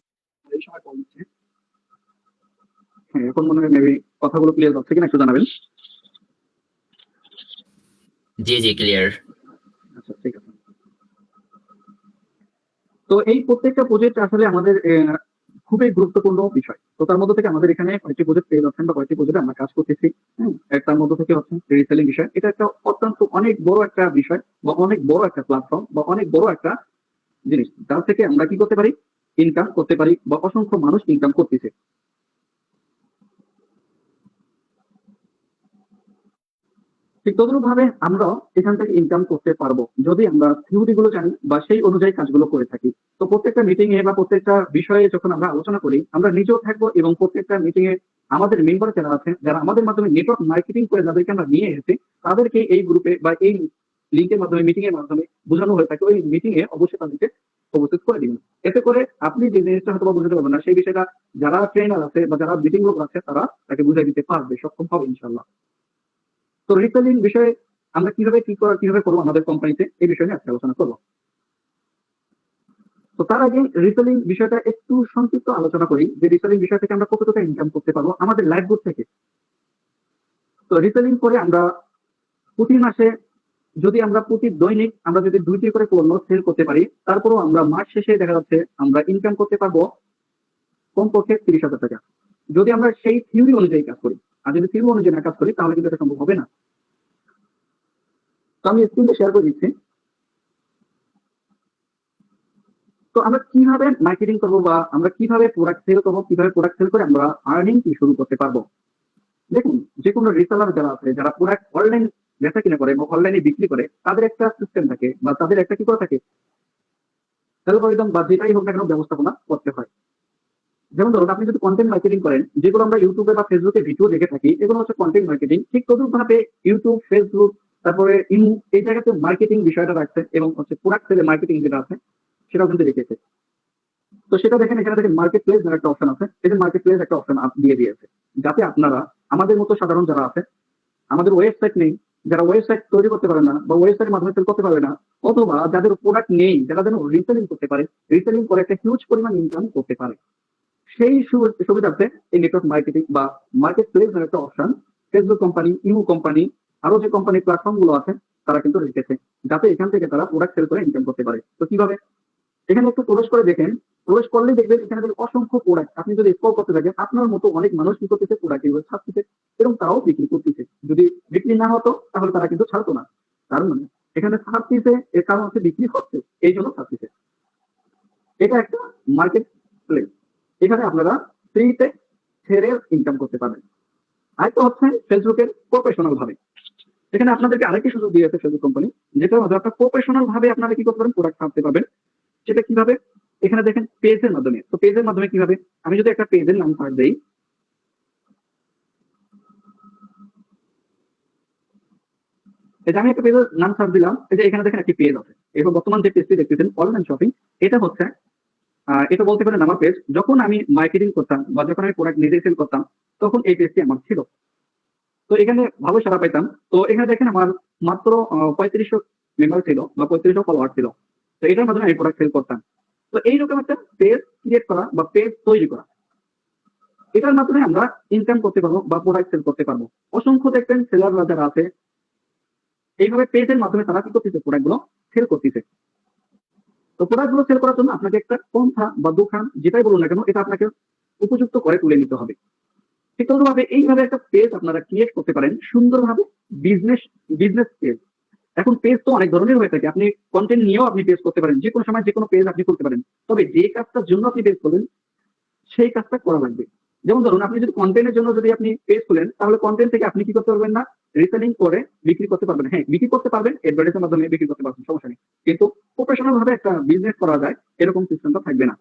এই সময় কম হচ্ছে। হ্যাঁ, এখন মনে হয় মেবি কথাগুলো ক্লিয়ার হচ্ছে কিনা একটু জানাবেন। জি জি, ক্লিয়ার। আচ্ছা, ঠিক আছে। তো এই প্রত্যেকটা প্রজেক্ট আসলে আমাদের খুবই গুরুত্বপূর্ণ বিষয়। তো তার মধ্যে থেকে আমাদের এখানে কয়েকটি প্রজেক্ট পেয়ে যাচ্ছেন বা কয়েকটি প্রজেক্টে আমরা কাজ করতেছি। তার মধ্যে থেকে হচ্ছে রিসেলিং বিষয়। এটা একটা অত্যন্ত অনেক বড় একটা বিষয় বা অনেক বড় একটা প্ল্যাটফর্ম বা অনেক বড় একটা জিনিস, যার থেকে আমরা কি করতে পারি? ইনকাম করতে পারি বা অসংখ্য মানুষ ইনকাম করতেছে। ঠিক তদরূপ ভাবে আমরা এখান থেকে ইনকাম করতে পারবো যদি আমরা থিওরি গুলো জানি বা সেই অনুযায়ী কাজগুলো করে থাকি। তো প্রত্যেকটা মিটিং এ বা প্রত্যেকটা বিষয়ে যখন আমরা আলোচনা করি আমরা নিজেও থাকবো এবং প্রত্যেকটা মিটিং এ আমাদের মেম্বার যারা আছেন যারা আমাদের মাধ্যমে নেটওয়ার্ক মার্কেটিং করে যাদেরকে আমরা নিয়ে এসেছি তাদেরকে এই গ্রুপে বা এই লিঙ্কের মাধ্যমে মিটিং এর মাধ্যমে বোঝানো হয়ে থাকে ওই মিটিং এ অবশ্যই তাদেরকে উপস্থিত করে দিবেন। এতে করে আপনি যে জিনিসটা হয়তো বুঝতে পারবেন না সেই বিষয়টা যারা ট্রেনার আছে বা যারা মিটিং লোক আছে তারা তাকে বুঝাই দিতে পারবে, সক্ষম হবে ইনশাল্লাহ। তো রিসেলিং বিষয়ে আমরা কিভাবে করবো আমাদের কোম্পানিতে এই বিষয়ে নিয়ে আজকে আলোচনা করবো। তো তার আগে রিসেলিং বিষয়টা একটু সংক্ষিপ্ত আলোচনা করি যে রিসেলিং বিষয় থেকে আমরা কত টাকা ইনকাম করতে পারবো আমাদের লাইফ গ্রুপ থেকে। তো রিসেলিং করে আমরা প্রতি মাসে যদি আমরা প্রতি দৈনিক আমরা যদি 2টি করে পণ্য সেল করতে পারি তারপরও আমরা মাস শেষে দেখা যাচ্ছে আমরা ইনকাম করতে পারবো কমপক্ষে 30,000 টাকা যদি আমরা সেই থিওরি অনুযায়ী কাজ করি। আর যদি থিওরি অনুযায়ী না কাজ করি তাহলে কিন্তু এটা সম্ভব হবে না। তো আমি স্ক্রিনে শেয়ার করে দিচ্ছি। তো আমরা কিভাবে মার্কেটিং করবো বা আমরা কিভাবে প্রোডাক্ট সেল করবো, কিভাবে প্রোডাক্ট সেল করে আমরা আর্নিং কি শুরু করতে পারবো। দেখুন যে কোনো রিসেলার যারা আছে যারা প্রোডাক্ট অনলাইন বেচা কিনা করে বা অনলাইনে বিক্রি করে তাদের একটা সিস্টেম থাকে বা তাদের একটা কি করে থাকে অ্যালগরিদম বা যেটাই হোক না কেন ব্যবস্থাপনা করতে হয়। যেমন ধরুন আপনি যদি কন্টেন্ট মার্কেটিং করেন যেগুলো আমরা ইউটিউবে বা ফেসবুকে ভিডিও দেখে থাকি এগুলো হচ্ছে কন্টেন্ট মার্কেটিং। ঠিক তদুরূপ ভাবে ইউটিউব, ফেসবুক, তারপরে ইমো এই জায়গাতে মার্কেটিং বিষয়টা রাখছে এবং হচ্ছে প্রোডাক্ট সেলের মার্কেটিং যেটা আছে সেটাও কিন্তু রেখেছে। তো সেটা দেখেন এখানে দেখেন মার্কেট প্লেস একটা অপশন আছে, এই যে মার্কেট প্লেস একটা অপশন দিয়ে দিয়েছে যাতে আপনারা আমাদের মতো সাধারণ যারা আছে আমাদের ওয়েবসাইট নেই, যারা ওয়েবসাইট তৈরি করতে পারে না বা ওয়েবসাইটের মাধ্যমে সেল করতে পারবে না অথবা যাদের প্রোডাক্ট নেই যারা যেন রিসেলিং করতে পারে, রিসেলিং করে একটা হিউজ পরিমাণ ইনকাম করতে পারে সেই সুবিধার্থে এই নেটওয়ার্ক মার্কেটিং বা মার্কেট প্লেস একটা option Facebook company, imo company আরো যে কোম্পানি প্ল্যাটফর্ম গুলো আছে তারা কিন্তু রেখেছে যাতে এখান থেকে তারা প্রোডাক্ট সেল করে ইনকাম করতে পারে। তো কিভাবে এখানে একটু প্রবেশ করে দেখেন, প্রবেশ করলেই দেখবেন এখানে অসংখ্য প্রোডাক্ট আপনি যদি স্ক্রল করতে থাকেন আপনার মতো অনেক মানুষ কি করতেছে প্রোডাক্ট এগুলো ছাড়তেছে এবং তারাও বিক্রি করতেছে। যদি বিক্রি না হতো তাহলে তারা কিন্তু ছাড়তো না। তার মানে এখানে ছাড়তেছে এর কারণ হচ্ছে বিক্রি হচ্ছে এই জন্য ছাড়তেছে। এটা একটা মার্কেট প্লেস, এখানে আপনারা ফ্রিতে ছেড়ে ইনকাম করতে পারবেন। আরেকটা হচ্ছে ফেসবুকের প্রফেশনাল ভাবে, এখানে আপনাদেরকে আরেকটি সুযোগ দিয়েছে ফেসবুক কোম্পানি যেটা হচ্ছে আপনার প্রফেশনাল ভাবে আপনারা কি করতে পারেন প্রোডাক্ট ছাড়তে পারবেন। সেটা কিভাবে এখানে দেখেন পেজের মাধ্যমে। তো পেজের মাধ্যমে কিভাবে আমি যদি একটা পেজের নাম সার্চ দেই, এটা আমি একটা পেজের নাম সার্চ দিলাম, এই যে এখানে দেখেন একটি পেজ আছে। এবার বর্তমান যে পেজটি দেখতেছেন অনলাইন শপিং, এটা হচ্ছে এটা বলতে পারেন আমার পেজ। যখন আমি মার্কেটিং করতাম বা যখন আমি প্রোডাক্ট নিজে সেল করতাম তখন এই পেজটি আমার ছিল। তো এখানে ভালো সাড়া পাইতাম। তো এখানে দেখেন আমার মাত্র 3500 মেম্বার ছিল বা 3500 ফলোয়ার ছিল। তো এটার মাধ্যমে আমি প্রোডাক্ট সেল করতাম। তো এইরকম একটা পেজ ক্রিয়েট করা বা পেজ তৈরি করা, এটার মাধ্যমে আমরা ইনকাম করতে পারবো বা প্রোডাক্ট সেল করতে পারবো। অসংখ্য দেখবেন সেলাররা যারা আছে এইভাবে পেজের মাধ্যমে তারা কি করতেছে প্রোডাক্ট গুলো সেল করতেছে। তো প্রোডাক্ট গুলো সেল করার জন্য আপনাকে একটা পন্থা বা দোকান যেটাই বলুন না কেন এটা আপনাকে উপযুক্ত করে তুলে নিতে হবে। ঠিক তদ্রুপভাবে এইভাবে একটা পেজ আপনারা ক্রিয়েট করতে পারেন সুন্দরভাবে বিজনেস পেজ। এখন পেজ তো অনেক ধরনের হয়ে থাকে, আপনি কন্টেন্ট নিয়েও আপনি পেজ করতে পারেন, যে কোনো সময় যে কোনো পেজ আপনি করতে পারেন। তবে যে কাজটার জন্য আপনি পেজ করবেন সেই কাজটা করা লাগবে। যেমন ধরুন আপনি যদি কন্টেন্টের জন্য যদি আপনি পেজ খুলেন তাহলে কন্টেন্ট থেকে আপনি কি করতে পারবেন না রিসেলিং করে বিক্রি করতে পারবেন। হ্যাঁ বিক্রি করতে পারবেন, অ্যাডভার্টাইজের মাধ্যমে বিক্রি করতে পারবেন, সমস্যা নেই, কিন্তু প্রফেশনাল ভাবে একটা বিজনেস করা যায় এরকম সিস্টেমটা থাকবে না।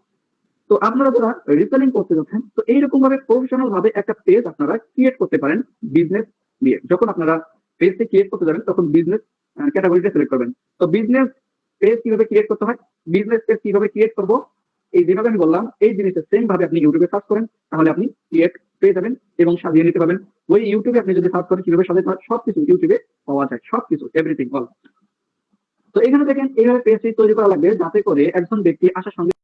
তো আপনারা যারা রিসেলিং করতে যাচ্ছেন তো এইরকম ভাবে প্রফেশনাল ভাবে একটা পেজ আপনারা ক্রিয়েট করতে পারেন বিজনেস দিয়ে। যখন আপনারা পেজটি ক্রিয়েট করতে যাবেন তখন বিজনেস ক্যাটাগরিটা সিলেক্ট করবেন। তো বিজনেস পেজ কিভাবে ক্রিয়েট করতে হয়, বিজনেস পেজ কিভাবে ক্রিয়েট করবো এই যেভাবে আমি বললাম এই জিনিসটা সেম ভাবে আপনি ইউটিউবে সার্চ করেন তাহলে আপনি ক্রিয়েট পেয়ে যাবেন এবং সাজিয়ে নিতে পারবেন। ওই ইউটিউবে আপনি যদি সার্চ করেন কিভাবে সাজাতে হয় সবকিছু ইউটিউবে পাওয়া যায়, সবকিছু এভরিথিং অল। তো এখানে দেখেন এইভাবে পেজটি তৈরি করা লাগবে যাতে করে একজন ব্যক্তি আসার সঙ্গে